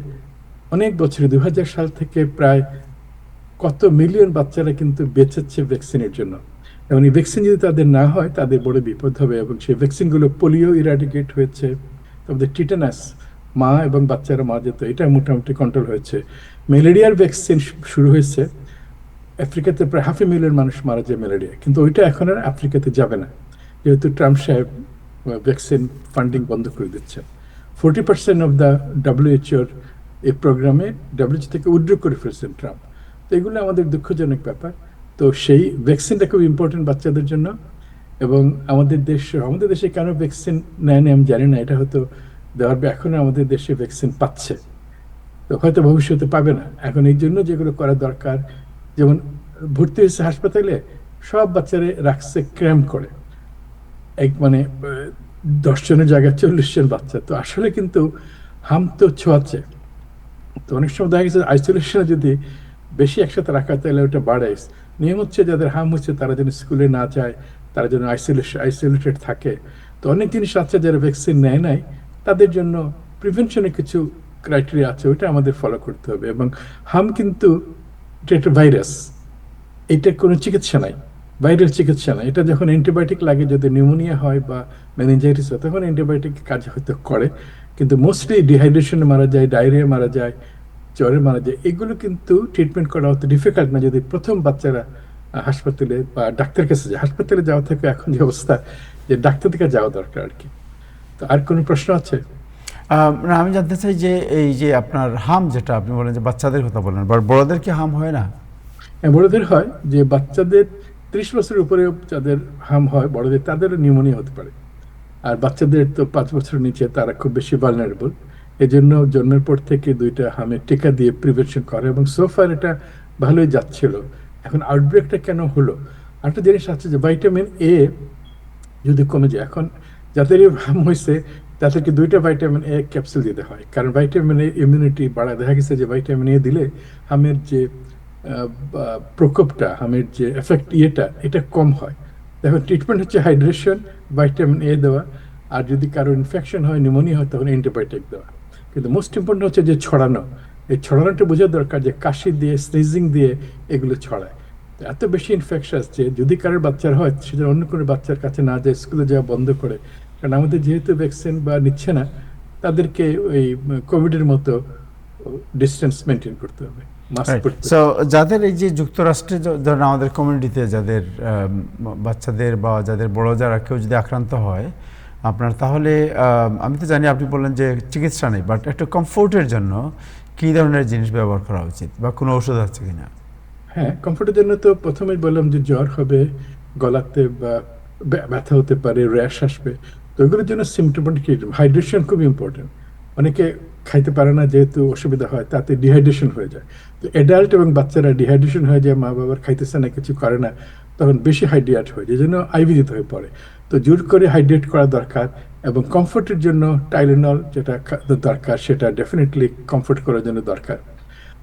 অনেক বছরে 2000 সাল থেকে প্রায় কত মিলিয়ন বাচ্চারা কিন্তু বেঁচেছে ভ্যাকসিনের জন্য। এবং এই ভ্যাকসিন যদি তাদের না হয় তাদের বড় বিপদ হবে। এবং সেই ভ্যাকসিনগুলো পোলিও ইরাডিকেট হয়েছে, তারপরে টিটানাস মা এবং বাচ্চারা মারা যেত, এটা মোটামুটি কন্ট্রোল হয়েছে। ম্যালেরিয়ার ভ্যাকসিন শুরু হয়েছে, আফ্রিকাতে প্রায় 500,000 মানুষ মারা যায় ম্যালেরিয়া, কিন্তু ওইটা এখন আর আফ্রিকাতে যাবে না, যেহেতু ট্রাম্প সাহেব ভ্যাকসিন ফান্ডিং বন্ধ করে দিচ্ছে। 40% অফ দ্য WHO এই প্রোগ্রামে WHO থেকে উইথড্র করে ফেলছেন ট্রাম্প। তো এগুলো আমাদের দুঃখজনক ব্যাপার। তো সেই ভ্যাকসিনটা খুব ইম্পর্টেন্ট বাচ্চাদের জন্য। এবং আমাদের দেশে কেন ভ্যাকসিন নেয়নি আমি জানি না, এটা হয়তো দেওয়ার এখনো আমাদের দেশে ভ্যাকসিন পাচ্ছে, তো হয়তো ভবিষ্যতে পাবে না। এখন এই জন্য যেগুলো করা দরকার, যেমন ভর্তি হয়েছে হাসপাতালে, সব বাচ্চারা রাখছে ক্র্যাম্প করে, মানে 10 জনের জায়গায় 40 জন বাচ্চা। তো আসলে কিন্তু হাম তো ছোঁয়াচ্ছে। তো অনেক সময় দেখা গেছে আইসোলেশনে যদি বেশি একসাথে রাখা তাহলে ওটা বাড়ে। নিয়ম হচ্ছে যাদের হাম হচ্ছে তারা যেন স্কুলে না যায়, তারা যেন আইসোলেটেড থাকে। তো অনেক জিনিস আছে যারা ভ্যাকসিন নেয় নাই, তাদের জন্য প্রিভেনশনের কিছু ক্রাইটেরিয়া আছে, ওইটা আমাদের ফলো করতে হবে। এবং হাম কিন্তু এটা একটা ভাইরাস, এটা কোনো চিকিৎসা নাই, ভাইরাল চিকিৎসা নাই। এটা যখন অ্যান্টিবায়োটিক লাগে, যদি নিউমোনিয়া হয় বা মেনিনজাইটিস হয়, তখন অ্যান্টিবায়োটিক কাজ হয়তো করে, কিন্তু মোস্টলি ডিহাইড্রেশনে মারা যায়, ডায়রিয়া মারা যায়, জ্বরে মারা যায়। এগুলো কিন্তু ট্রিটমেন্ট করা অত ডিফিকাল্ট না যদি প্রথম বাচ্চারা হাসপাতালে বা ডাক্তারের কাছে যায়। হাসপাতালে যাওয়া থেকে এখন যে অবস্থা, যে ডাক্তার দিকে যাওয়া দরকার আর কি। তো আর কোনো প্রশ্ন আছে? না, আমি জানতে চাই যে এই যে আপনার হাম, যেটা আপনি বলেন যে বাচ্চাদের কথা বলেন, বড়দের কি হাম হয় না? বড়দের হয়, যে বাচ্চাদের 30 বছরের উপরে যাদের হাম হয় বড়দের, তাদেরও নিউমোনিয়া হতে পারে। আর বাচ্চাদের তো 5 বছরের নিচে তারা খুব বেশি ভালনারেবল। এই জন্য জন্মের পর থেকে 2টা হামের টিকা দিয়ে প্রিভেনশন করে, এবং সোফার এটা ভালোই যাচ্ছিল। এখন আউটব্রেকটা কেন হলো? একটা জিনিস আছে যে ভাইটামিন এ যদি কমে যায়, এখন যাদের হাম হয়েছে তাদেরকে 2টা ভাইটামিন এ ক্যাপসুল দিতে হয়, কারণ ভাইটামিন এ ইমিউনিটি বাড়ায়। দেখা গেছে যে ভাইটামিন এ দিলে হামের যে প্রকোপটা, হামের যে এফেক্ট এটা কম হয়। দেখো, ট্রিটমেন্ট হচ্ছে হাইড্রেশন, ভাইটামিন এ দেওয়া, আর যদি কারো ইনফেকশন হয়, নিউমোনিয়া হয়, তখন অ্যান্টিবায়োটিক দেওয়া। কিন্তু মোস্ট ইম্পর্টেন্ট হচ্ছে যে ছড়ানো। এই ছড়ানোটা বোঝা দরকার, যে কাশি দিয়ে, স্নিজিং দিয়ে এগুলো ছড়ায়। এত বেশি ইনফেকশাস যে যদি কারোর বাচ্চার হয়, সেটা অন্য কোনো বাচ্চার কাছে না যায়, স্কুলে যাওয়া বন্ধ করে। কারণ আমাদের যেহেতু ভ্যাকসিন বা নিচ্ছে না, তাদেরকে ওই কোভিডের মতো ডিস্টেন্স মেনটেন করতে হবে, মাস্ক পরতে হবে। সো যাদের এই যে যুক্তরাষ্ট্রে, ধরেন আমাদের কমিউনিটিতে যাদের বাচ্চাদের বা যাদের বড় যারা কেউ যদি আক্রান্ত হয় আপনার, তাহলে আমি তো জানি আপনি বললেন যে চিকিৎসা নেই, বাট একটু কমফোর্টের জন্য কী ধরনের জিনিস ব্যবহার করা উচিত, বা কোনো ওষুধ আছে কিনা? হ্যাঁ, কমফোর্টের জন্য তো প্রথমে বললাম যে জ্বর হবে, গলাতে বা ব্যথা হতে পারে, র্যাশ আসবে। তো ওগুলোর জন্য সিমটোমেটিক হাইড্রেশন খুব ইম্পর্টেন্ট। অনেকে খাইতে পারে না, যেহেতু অসুবিধা হয়, তাতে ডিহাইড্রেশন হয়ে যায়। তো অ্যাডাল্ট এবং বাচ্চারা ডিহাইড্রেশন হয়ে যায়, মা বাবার খাইতেছে না, কিছু করে না, তখন বেশি হাইড্রেট হয়, যে জন্য আইভি দিতে হয়ে পড়ে। তো জোর করে হাইড্রেট করা দরকার। এবং কমফোর্টের জন্য টাইলেনল যেটা দরকার, সেটা ডেফিনেটলি কমফোর্ট করার জন্য দরকার।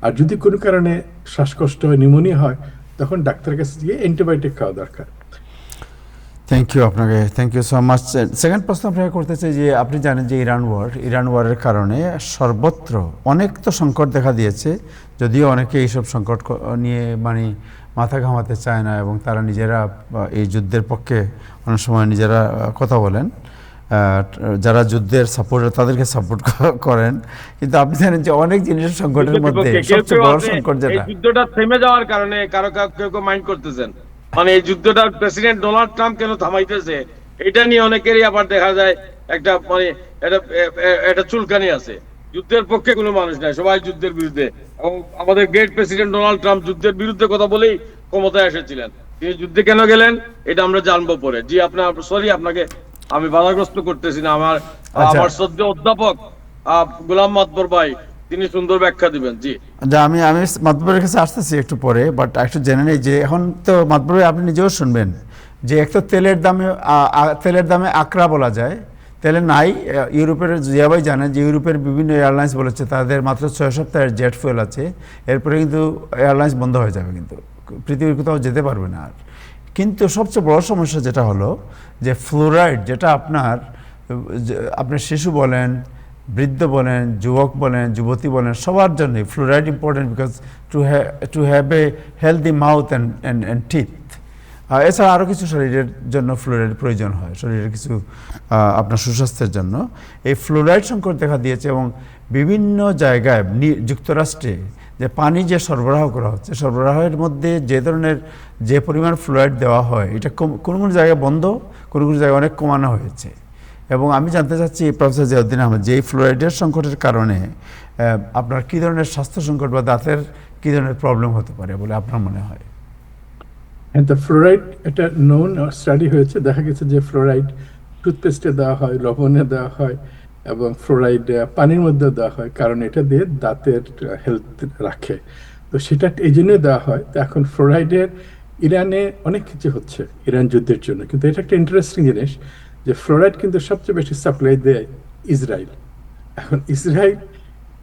আর যদি কোনো কারণে শ্বাসকষ্ট হয়, নিউমোনিয়া হয়, তখন ডাক্তারের কাছে গিয়ে অ্যান্টিবায়োটিক খাওয়া দরকার। থ্যাংক ইউ আপনাকে, thank you so much. Second প্রশ্ন আপনাকে করতে চাই যে আপনি জানেন যে ইরান ওয়ারের কারণে সর্বত্র অনেক তো সংকট দেখা দিয়েছে, যদিও অনেকে এইসব সংকট নিয়ে মানে মাথা ঘামাতে চায় না, এবং তারা নিজেরা এই যুদ্ধের পক্ষে অনেক সময় নিজেরা কথা বলেন, যারা যুদ্ধের সাপোর্টার তাদেরকে সাপোর্ট করেন। কিন্তু আপনি জানেন যে অনেক জিনিসের সংকটের মধ্যে সবচেয়ে বড় সংকট যেটা, এই যুদ্ধটা থেমে যাওয়ার কারণে কারো কেউ মাইন্ড করতেছেন, মানে এই যুদ্ধটা প্রেসিডেন্ট ডোনাল্ড ট্রাম্প কেন থামাইতেছে, এটা নিয়ে অনেকেরই আবার দেখা যায় একটা মানে এটা চুলকানি আছে। যুদ্ধের পক্ষে কোনো মানুষ নাই, সবাই যুদ্ধের বিরুদ্ধে। এবং আমাদের গ্রেট প্রেসিডেন্ট ডোনাল্ড ট্রাম্প যুদ্ধের বিরুদ্ধে কথা বলেই ক্ষমতায় এসেছিলেন। তিনি যুদ্ধে কেন গেলেন এটা আমরা জানবো পরে। জি, সরি, আপনাকে আমি বাধাগ্রস্ত করতেছি না। আমার শ্রদ্ধেয় অধ্যাপক গোলাম মাতবর ভাই, তিনি সুন্দর ব্যাখ্যা দিবেন। জি, আমি মাতবরের কাছে আসতেছি একটু পরে, বাট একটু জেনে নেই যে এখন তো মাতবর ভাই আপনি নিজেও শুনবেন যে এক তো তেলের দামে আকরা বলা যায়, তেলে নাই। ইউরোপের জিয়াবাই জানেন যে ইউরোপের বিভিন্ন এয়ারলাইন্স বলেছে তাদের মাত্র 6 সপ্তাহের জেট ফুয়েল আছে, এরপরে কিন্তু এয়ারলাইন্স বন্ধ হয়ে যাবে, কিন্তু পৃথিবীর কোথাও যেতে পারবে না আর। কিন্তু সবচেয়ে বড় সমস্যা যেটা হলো যে ফ্লোরাইড, যেটা আপনার শিশু বলেন, বৃদ্ধ বলেন, যুবক বলেন, যুবতী বলেন, সবার জন্যই fluoride important, because to have a healthy mouth and teeth. এছাড়া আরও কিছু শরীরের জন্য ফ্লোরাইড প্রয়োজন হয়, শরীরের কিছু আপনার সুস্বাস্থ্যের জন্য। এই ফ্লোরাইড সংকট দেখা দিয়েছে এবং বিভিন্ন জায়গায় যুক্তরাষ্ট্রে যে পানি যে সরবরাহ করা হচ্ছে, সরবরাহের মধ্যে যে পরিমাণ ফ্লোরাইড দেওয়া হয়, এটা কোনো কোনো জায়গায় বন্ধ, কোনো কোনো জায়গায় অনেক কমানো হয়েছে। এবং আমি জানতে চাচ্ছি প্রফেসর জিয়াউদ্দিন আহমেদ, যে এই ফ্লোরাইডের সংকটের কারণে আপনার কী ধরনের স্বাস্থ্য সংকট বা দাঁতের কী ধরনের প্রবলেম হতে পারে বলে আপনার মনে হয়? হ্যাঁ, তো ফ্লোরাইড এটা নোন স্টাডি হয়েছে, দেখা গেছে যে ফ্লোরাইড টুথপেস্টে দেওয়া হয়, লবণে দেওয়া হয়, এবং ফ্লোরাইড পানির মধ্যে দেওয়া হয়, কারণ এটা দিয়ে দাঁতের হেলথ রাখে। তো সেটা এই জন্যই দেওয়া হয়। তো এখন ফ্লোরাইডের ইরানে অনেক কিছু হচ্ছে ইরান যুদ্ধের জন্য, কিন্তু এটা একটা ইন্টারেস্টিং জিনিস যে ফ্লোরাইড কিন্তু সবচেয়ে বেশি সাপ্লাই দেয় ইসরায়েল। এখন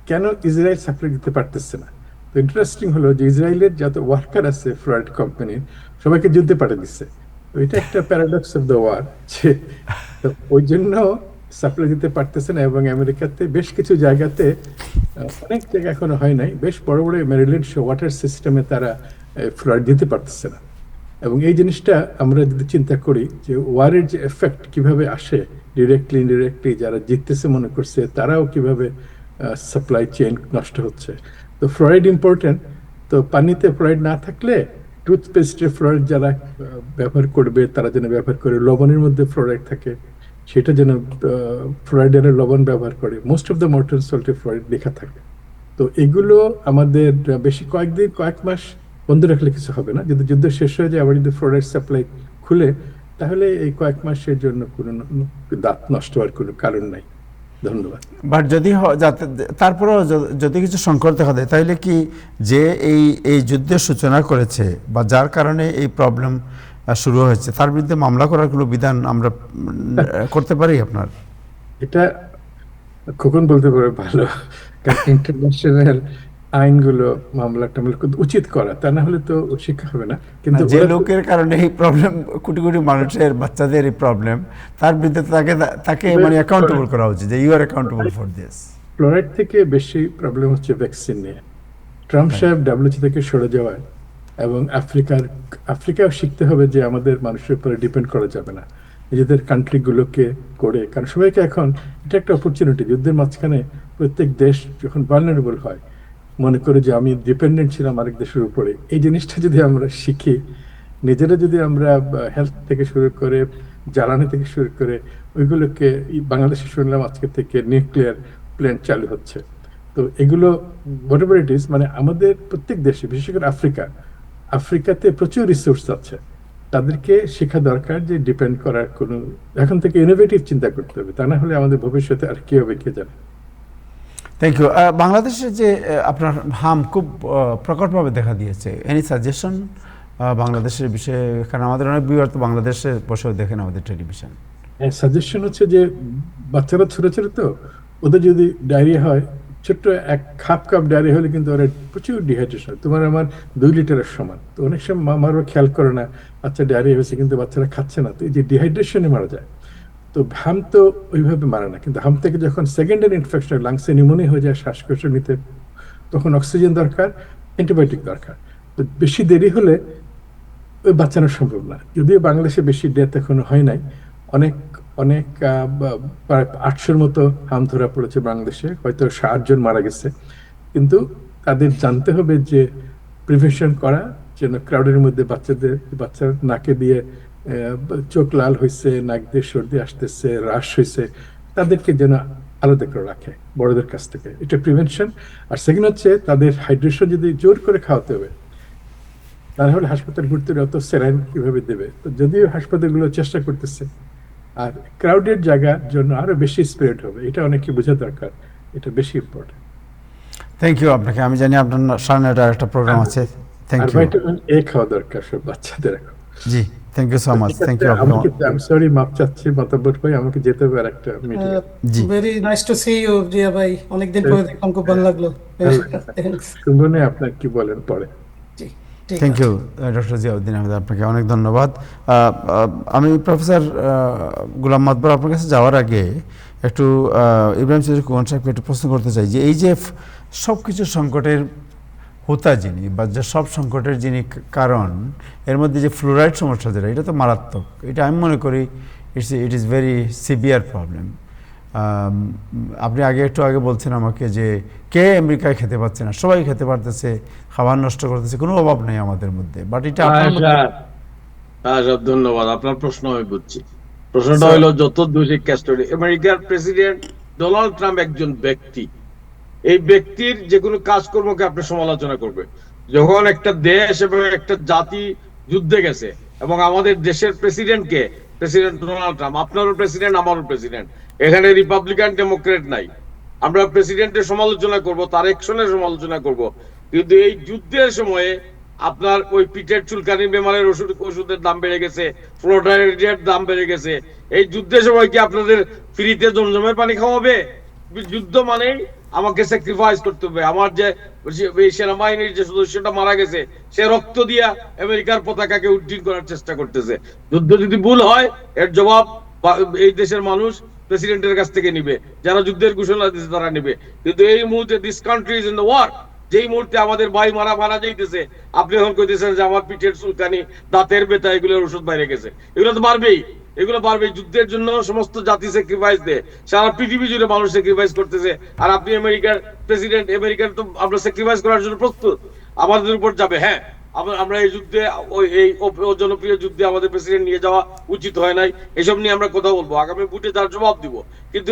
কেন ইসরায়েল সাপ্লাই দিতে পারতেছে না? তো ইন্টারেস্টিং হলো যে ইসরায়েলের যত ওয়ার্কার আছে ফ্লোরাইড কোম্পানির, সবাইকে যুদ্ধে পাঠিয়ে দিচ্ছে। তো এটা একটা প্যারাডক্স অফ দ্য ওয়ার, যে ওই জন্য সাপ্লাই দিতে পারতেছে না। এবং আমেরিকাতে বেশ কিছু জায়গাতে, অনেক জায়গা এখনো হয় নাই, বেশ বড় বড় মেরিল্যান্ড ওয়াটার সিস্টেমে তারা ফ্লোরাইড দিতে পারতেছে না। এবং এই জিনিসটা আমরা যদি চিন্তা করি যে ওয়ারের যে এফেক্ট কিভাবে আসে, ডিরেক্টলি ইনডিরেক্টলি, যারা জিততেছে মনে করছে তারাও কিভাবে সাপ্লাই চেইন নষ্ট হচ্ছে। তো ফ্লোরাইড ইম্পর্টেন্ট। তো পানিতে ফ্লোরাইড না থাকলে টুথপেস্টে ফ্লোরাইড যারা ব্যবহার করবে তারা যেন ব্যবহার করে, লবণের মধ্যে ফ্লোরাইড থাকে সেটা যেন ফ্লোরাইডের লবণ ব্যবহার করে। মোস্ট অফ দ্য মর্টাল সল্টে ফ্লোরাইড লেখা থাকে। তো এগুলো আমাদের বেশি কয়েক মাস বন্ধ রাখলে কিছু হবে না। যদি যুদ্ধ শেষ হয়ে যায়, আবার যদি ফ্লোরাইড সাপ্লাই খুলে, তাহলে এই কয়েক মাসের জন্য কোনো দাঁত নষ্ট হওয়ার কোনো কারণ নাই। ধন্যবাদ। বাট যদি তারপরেও যদি কিছু সংকট দেখা দেয়, তাহলে কি যে এই যুদ্ধের সূচনা করেছে বা যার কারণে এই প্রবলেম শুরু হয়েছে, তার বিরুদ্ধে মামলা করার কোনো বিধান আমরা করতে পারি? আপনার এটা কখন বলতে পারে ভালো, কারণ ইন্টারন্যাশনাল আইনগুলো মামলা টামলা উচিত করা, তা না হলে তো শিক্ষা হবে না। কিন্তু যে লোকের কারণে এই প্রবলেম, কোটি কোটি মানুষের বাচ্চাদের এই প্রবলেম, তার বিরুদ্ধে তাকে মানে অ্যাকাউন্টেবল করা উচিত, যে you are accountable for this. Fluoride থেকে বেশি প্রবলেম হচ্ছে ভ্যাকসিন নিয়ে। ট্রাম্প সাহেব ডাব্লিউএইচও থেকে সরে যাওয়ায়, এবং আফ্রিকাও শিখতে হবে যে আমাদের মানুষের উপরে ডিপেন্ড করা যাবে না, নিজেদের কান্ট্রিগুলোকে করে। কারণ সবাইকে এখন এটা একটা অপরচুনিটি, যুদ্ধের মাঝখানে প্রত্যেক দেশ যখন ভালনারেবল হয়, মনে করে যে আমি ডিপেন্ডেন্ট ছিলাম আরেক দেশের উপরে। এই জিনিসটা যদি আমরা শিখি, নিজেরা যদি আমরা হেলথ থেকে শুরু করে, জ্বালানি থেকে শুরু করে, ওইগুলোকে, বাংলাদেশে শুনলাম আজকে থেকে নিউক্লিয়ার প্ল্যান্ট চালু হচ্ছে। তো এগুলো হোয়াটএভার ইট ইজ, মানে আমাদের প্রত্যেক দেশে, বিশেষ করে আফ্রিকাতে প্রচুর রিসোর্স আছে, তাদেরকে শেখা দরকার যে ডিপেন্ড করার কোনো, এখন থেকে ইনোভেটিভ চিন্তা করতে হবে, তা না হলে আমাদের ভবিষ্যতে আর কি হবে কে জানে। Thank you. বাংলাদেশে যে আপনার হাম খুব প্রকটভাবে দেখা দিয়েছে, এনি সাজেশন বাংলাদেশের বিষয়ে? কারণ আমাদের অনেক ভিউয়ার তো বাংলাদেশে বসেও দেখেন আমাদের টেলিভিশন। সাজেশন হচ্ছে যে বাচ্চারা ছোট ছোট, তো ওদের যদি ডায়রিয়া হয়, ছোট্ট এক কাপ ডায়রিয়া হলে কিন্তু ওরা প্রচুর ডিহাইড্রেশন, তোমার আমার 2 লিটারের সমান। তো অনেক সময় মামারও খেয়াল করে না, বাচ্চা ডায়রিয়া হয়েছে কিন্তু বাচ্চারা খাচ্ছে না, তো এই যে ডিহাইড্রেশনে মারা যায়। তো হাম তো ওইভাবে মারে না, কিন্তু হাম থেকে যখন সেকেন্ডারি ইনফেকশন, লাংসে নিউমোনিয়া হয়ে যায়, শ্বাসকষ্ট নিতে, তখন অক্সিজেন দরকার, অ্যান্টিবায়োটিক দরকার। তো বেশি দেরি হলে ওই বাঁচানো সম্ভব না। যদিও বাংলাদেশে বেশি ডেথ এখনো হয় নাই, অনেক প্রায় 800-র মতো হাম ধরা পড়েছে বাংলাদেশে, হয়তো 60 জন মারা গেছে। কিন্তু তাদের জানতে হবে যে প্রিভেনশন করা, যেন ক্রাউডের মধ্যে বাচ্চার নাকে দিয়ে চোখ লাল হয়েছে, নাক দিয়ে সর্দি আসতেছে, রাশ হয়েছে, তাদেরকে যেন আলাদা করে রাখে বড়দের কাছ থেকে, এটা প্রিভেনশন। আর সেকেন্ড হচ্ছে তাদের হাইড্রেশন যদি জোর করে খাওয়াতে হবে, তাহলে হাসপাতাল ভর্তির অত স্যালাইন কিভাবে দেবে? তো যদিও হাসপাতালগুলো চেষ্টা করতেছে, আর ক্রাউডেড জায়গার জন্য আরো বেশি স্প্রেড হবে, এটা অনেকে বোঝা দরকার, এটা বেশি ইম্পর্টেন্ট। থ্যাংক ইউ আপনাকে। আমি জানি আপনার 9:30 একটা প্রোগ্রাম আছে। Thank you. ভাইটামিন এ খাওয়া দরকার সব বাচ্চাদের এখন। জি। Thank you so much, thank you. আমি সরি, মাপ চাচ্ছি মাতাব্বর ভাই, আমাকে যেতে হবে আরেকটা মিটিং। জি, very nice to see you Riya ভাই, অনেকদিন পরে দেখলাম, খুব ভালো লাগলো। Thanks. শুনবো আপনার কি বলেন পরে। জি, ঠিক থ্যাংক আছে। ইউ ডক্টর জিয়াউদ্দিন আহমেদ, আপনাকে অনেক ধন্যবাদ। আমি প্রফেসর গোলাম মাতবর আপনার কাছে যাওয়ার আগে একটু ইব্রাহিম চৌধুরী খোকন সাহেবকে একটু প্রশ্ন করতে চাই যে এই যে সব কিছু সংকটের হোতা যিনি বা যে সব সংকটের যিনি কারণ, এর মধ্যে যে ফ্লোরাইড সমস্যা যেটা, এটা তো মারাত্মক। এটা আমি মনে করি it is very severe problem. আপনি একটু আগে বলছেন আমাকে যে কে আমেরিকায় খেতে পাচ্ছে না, সবাই খেতে পারতেছে, খাবার নষ্ট করতেছে, কোনো অভাব নেই আমাদের মধ্যে। বাট এটা আপনার মধ্যে- সব ধন্যবাদ, আপনার প্রশ্ন আমি বুঝছি। প্রশ্নটা হলো যত দোষী ক্যাস্টোরি, আমেরিকার প্রেসিডেন্ট ডোনাল্ড ট্রাম্প একজন ব্যক্তি। এই ব্যক্তির যে কোনো কাজকর্মকে আপনি সমালোচনা করবেন। যখন একটা দেশ এবং একটা জাতি যুদ্ধে গেছে, এবং আমাদের দেশের প্রেসিডেন্টকে, প্রেসিডেন্ট ডোনাল্ড ট্রাম্প, আপনারও প্রেসিডেন্ট, আমারও প্রেসিডেন্ট, এখানে রিপাবলিকান ডেমোক্রেট নাই। আমরা প্রেসিডেন্টের সমালোচনা করব, তার অ্যাকশনের সমালোচনা করব, কিন্তু এই যুদ্ধের সময়ে আপনার ওই পিঠের চুলকানি বেমারের ওষুধের দাম বেড়ে গেছে, ফ্লোরাইডের দাম বেড়ে গেছে। এই যুদ্ধের সময় কি আপনাদের ফ্রিতে জমজমের পানি খাওয়াবে? যুদ্ধ মানেই আমাকে স্যাক্রিফাইস করতে হবে। আমার যে সেনাবাহিনীর যে সদস্যটা মারা গেছে, সে রক্ত দিয়া আমেরিকার পতাকাকে উড্ডীন করার চেষ্টা করতেছে। যুদ্ধ যদি ভুল হয়, এর জবাব এই দেশের মানুষ প্রেসিডেন্টের কাছ থেকে নিবে, যারা যুদ্ধের ঘোষণা দিচ্ছে তারা নিবে। কিন্তু এই মুহূর্তে this country is in the war. যেই মুহূর্তে আমাদের ভাই মারা যাইতেছে, আপনি এখন কইতেছেন যে আমার পিঠের চুলকানি, দাঁতের ব্যথা, এগুলোর ওষুধ বাইরে গেছে। এগুলো তো বাড়বেই, এগুলো বাড়বেই। যুদ্ধের জন্য সমস্ত জাতি স্যাক্রিফাইস দেয়, সারা পৃথিবী জুড়ে মানুষ স্যাক্রিফাইস করতেছে। আর আপনি আমেরিকার প্রেসিডেন্ট, আমেরিকার তো আমরা স্যাক্রিফাইস করার জন্য প্রস্তুত, আমাদের উপর যাবে। হ্যাঁ, আমরা এই যুদ্ধে, এই জনপ্রিয় যুদ্ধে আমাদের প্রেসিডেন্ট নিয়ে যাওয়া উচিত হয় নাই, এসব নিয়ে আমরা কথা বলবো, আগামী ভোটে তার জবাব দিব। কিন্তু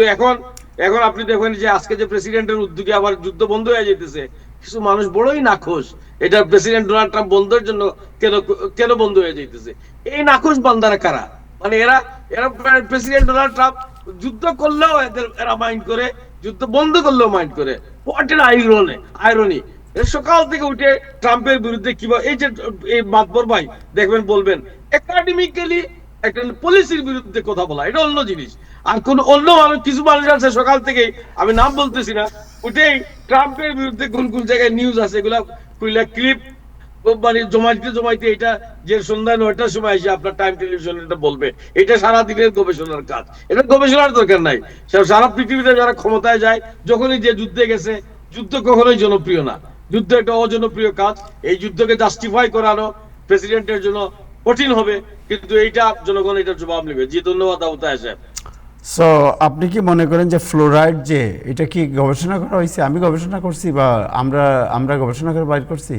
এখন আপনি দেখবেন যে আজকে যে প্রেসিডেন্টের উদ্যোগে আবার যুদ্ধ বন্ধ হয়ে যেতেছে, কিছু মানুষ বড়ই নাখোশ। এটা প্রেসিডেন্ট ডোনাল্ড ট্রাম্প বন্ধের জন্য কেন বন্ধ হয়ে যাইতেছে? এই নাখোশ বান্দারা কারা? মানে এরা প্রেসিডেন্ট ডোনাল্ড ট্রাম্প যুদ্ধ করলেও এরা মাইন্ড করে, যুদ্ধ বন্ধ করলেও মাইন্ড করে। What N irony! সকাল থেকে উঠে ট্রাম্পের বিরুদ্ধে কিভাবে, এই যে এই মাতবর ভাই দেখবেন বলবেন একাডেমিক্যালি একটা পলিসির বিরুদ্ধে কথা বলা, এটা অন্য জিনিস। আর কোন অন্য মানুষ, কিছু মানুষ আছে সকাল থেকে, আমি নাম বলতেছি না, উঠেই ট্রাম্পের বিরুদ্ধে কোন কোন জায়গায় নিউজ আছে, এগুলা ক্লিপ মানে জমাইতে এটা যে সন্ধ্যা 9টার সময় এসে আপনার টাইম টেলিভিশন এটা বলবে, এটা সারা দিনের গবেষণার কাজ। এটা গবেষণার দরকার নাই। সারা পৃথিবীতে যারা ক্ষমতায় যায়, যখনই যে যুদ্ধে গেছে, যুদ্ধ কখনোই জনপ্রিয় না, যুদ্ধ একটা অজনপ্রিয় কাজ। এই যুদ্ধকে জাস্টিফাই করানো প্রেসিডেন্টের জন্য কঠিন হবে, কিন্তু এইটা জনগণ এটার জবাব নেবে। জি, ধন্যবাদ আবু তাহের সাহেব। সো আপনি কি মনে করেন যে ফ্লোরাইড, যে এটা কি গবেষণা করা হয়েছে? আমি গবেষণা করছি বা আমরা গবেষণা করে বাইর করছি?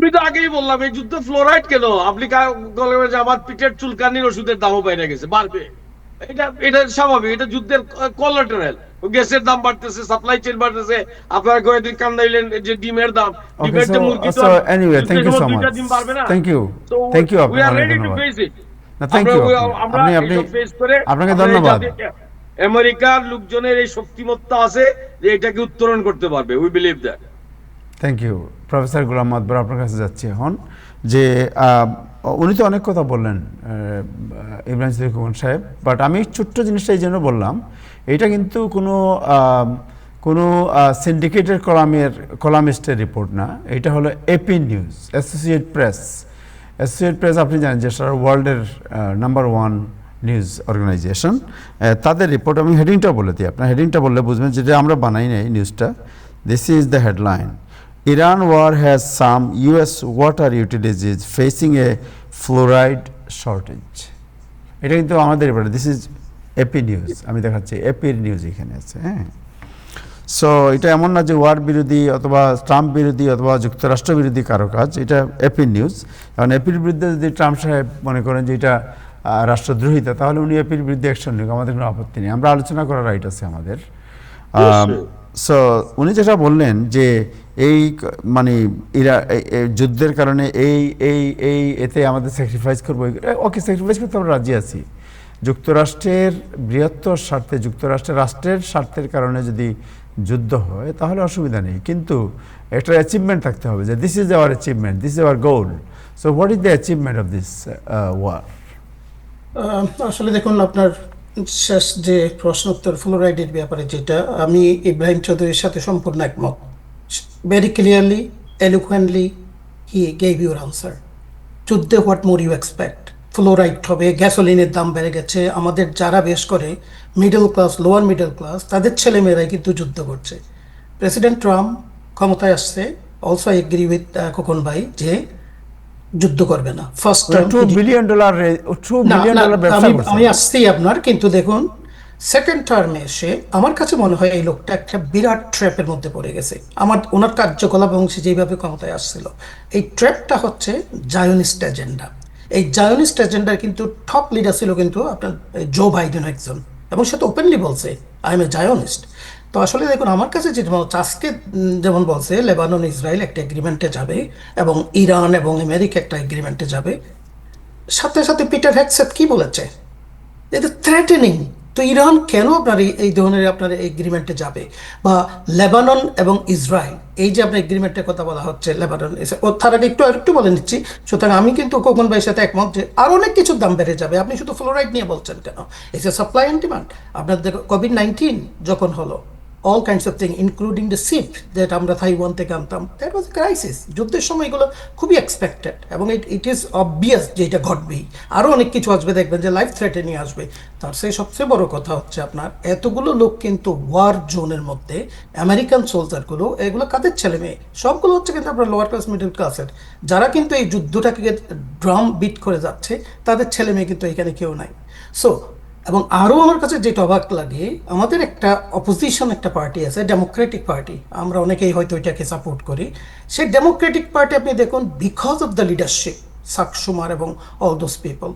আমি তো আগেই বললাম, এই যুদ্ধ ফ্লোরাইড কেন? আপনি বলবেন যে আমার পিঠের চুলকানির ওষুধের দামও বাইরে গেছে, বাড়বে। এটা স্বাভাবিক, এটা যুদ্ধের কোলাটেরাল। গ্যাসের দাম বাড়তেছে, সাপ্লাই চেইন বাড়তেছে। আপনারা কয়েকদিন কান্দাইলেন যে ডিমের দাম, ডিমের যে মুরগি, তো anyway, thank you so much, ডিম বাড়বে না। Thank you we are ready to face it. Thank you. আমরা এটা ফেস করে, আপনাকে ধন্যবাদ। আমেরিকার লোকজনের এই শক্তিমত্তা আছে যে এটাকে উত্তরণ করতে পারবে। We believe that. Thank you. Professor Golam Matbar, আপনার কাছে যাচ্ছি এখন। যে উনি তো অনেক কথা বললেন ইব্রাহিম চৌধুরী খোকন সাহেব, বাট আমি ছোট্ট জিনিসটা এই জন্য বললাম, এটা কিন্তু কোনো সিন্ডিকেটেড কলামিস্টের রিপোর্ট না, এটা হলো এপি নিউজ, অ্যাসোসিয়েট প্রেস। আপনি জানেন যে সারা ওয়ার্ল্ডের নাম্বার 1 নিউজ অর্গানাইজেশন, তাদের রিপোর্ট। আমি হেডিংটা বলে দিই, আপনার হেডিংটা বললে বুঝবেন, যেটা আমরা বানাই নাই নিউজটা। This is the headline: Iran war has some US water utilities facing a fluoride shortage. এটা কিন্তু আমাদের ব্যাপারে, দিস ইজ এপি নিউজ, আমি দেখাচ্ছি এপির নিউজ এখানে আছে। হ্যাঁ, সো এটা এমন না যে ওয়ার বিরোধী অথবা ট্রাম্প বিরোধী অথবা যুক্তরাষ্ট্র বিরোধী কারো কাজ, এটা এপির নিউজ। কারণ এপির বিরুদ্ধে যদি ট্রাম্প সাহেব মনে করেন যে এটা রাষ্ট্রদ্রোহিতা, তাহলে উনি এপির বিরুদ্ধে অ্যাকশন নিক, আমাদের কোনো আপত্তি নেই, আমরা আলোচনা করার রাইট আছে আমাদের। সো উনি যেটা বললেন যে এই মানে যুদ্ধের কারণে এতে আমাদের স্যাক্রিফাইস করবো, ওকে, স্যাক্রিফাইস করতে আমরা রাজি আছি। যুক্তরাষ্ট্রের বৃহত্তর স্বার্থে, রাষ্ট্রের স্বার্থের কারণে যদি যুদ্ধ হয় তাহলে অসুবিধা নেই, কিন্তু একটা অ্যাচিভমেন্ট থাকতে হবে যে this is our achievement, this is our goal. So what is the achievement of this war? আসলে দেখুন, আপনার শেষ যে প্রশ্ন উত্তর ফ্লোরাইডের ব্যাপারে, যেটা আমি ইব্রাহিম চৌধুরীর সাথে সম্পূর্ণ একমত। Very clearly, eloquently he gave your answer. যুদ্ধে what more you expect? Fluoride হবে, গ্যাসোলিনের দাম বেড়ে গেছে, আমাদের যারা বেশ করে middle class, lower middle class, তাদের ছেলেমেয়েরাই কিন্তু যুদ্ধ করছে। প্রেসিডেন্ট ট্রাম্প ক্ষমতায় আসছে, also I agree with Khokon ভাই, যে যুদ্ধ করবে না। ফার্স্ট টার্ম $2 বিলিয়ন $2 বিলিয়ন ব্যবসা আমি করছে। আমি আসছি আপনার, কিন্তু দেখুন সেকেন্ড টার্মে এসে আমার কাছে মনে হয় এই লোকটা একটা বিরাট ট্র্যাপের মধ্যে পড়ে গেছে। ওনার কার্যকলাপ এবং সে যেভাবে ক্ষমতায় আসছিল, এই ট্র্যাপটা হচ্ছে জায়নিস্ট এজেন্ডা। এই জায়নিস্ট এজেন্ডার কিন্তু টপ লিডার ছিল কিন্তু আপনার জো বাইডেন একজন, এবং সে তো ওপেনলি বলছে আই এম এ জায়নিস্ট। তো আসলে দেখুন, আমার কাছে যেটা মনে হচ্ছে, আজকে যেমন বলছে লেবানন ইসরায়েল একটা এগ্রিমেন্টে যাবে, এবং ইরান এবং আমেরিকা একটা এগ্রিমেন্টে যাবে। সাথে সাথে পিটার হ্যাকসেট কি বলেছে? এটা থ্রেটেনিং। তো ইরান কেন আপনার এই ধরনের আপনার এগ্রিমেন্টে যাবে? বা লেবানন এবং ইসরায়েল, এই যে আপনার এগ্রিমেন্টের কথা বলা হচ্ছে, লেবানন ও তার আগে একটু বলে নিচ্ছি। সুতরাং আমি কিন্তু খোকন ভাইয়ের সাথে একমত যে আর অনেক কিছুর দাম বেড়ে যাবে। আপনি শুধু ফ্লোরাইড নিয়ে বলছেন কেন? এই যে সাপ্লাই অ্যান্ড ডিমান্ড, আপনার কোভিড-19 যখন হলো, all kinds of things, including the ship that আমরা তাইওয়ান থেকে আনতাম, that was a crisis. যুদ্ধের সময় এগুলো খুবই এক্সপেক্টেড, এবং ইট ইজ অবভিয়াস যে এটা ঘটবেই। আরও অনেক কিছু আসবে, দেখবেন যে লাইফ থ্রেটেনিং আসবে। তার সেই সবচেয়ে বড় কথা হচ্ছে আপনার এতগুলো লোক কিন্তু ওয়ার জোনের মধ্যে, আমেরিকান সোলজারগুলো, এগুলো কাদের ছেলে মেয়ে? সবগুলো হচ্ছে কিন্তু আপনার লোয়ার ক্লাস, মিডল ক্লাসের, যারা কিন্তু এই যুদ্ধটাকে ড্রাম বিট করে যাচ্ছে, তাদের ছেলে মেয়ে কিন্তু এখানে কেউ নাই। সো, এবং আরও আমার কাছে যেটা অবাক লাগে, আমাদের একটা অপোজিশন একটা পার্টি আছে, ডেমোক্রেটিক পার্টি, আমরা অনেকেই হয়তো এটাকে সাপোর্ট করি। সেই ডেমোক্রেটিক পার্টি আপনি দেখুন, বিকজ অফ দ্য লিডারশিপ, শাক শুমার এবং all those people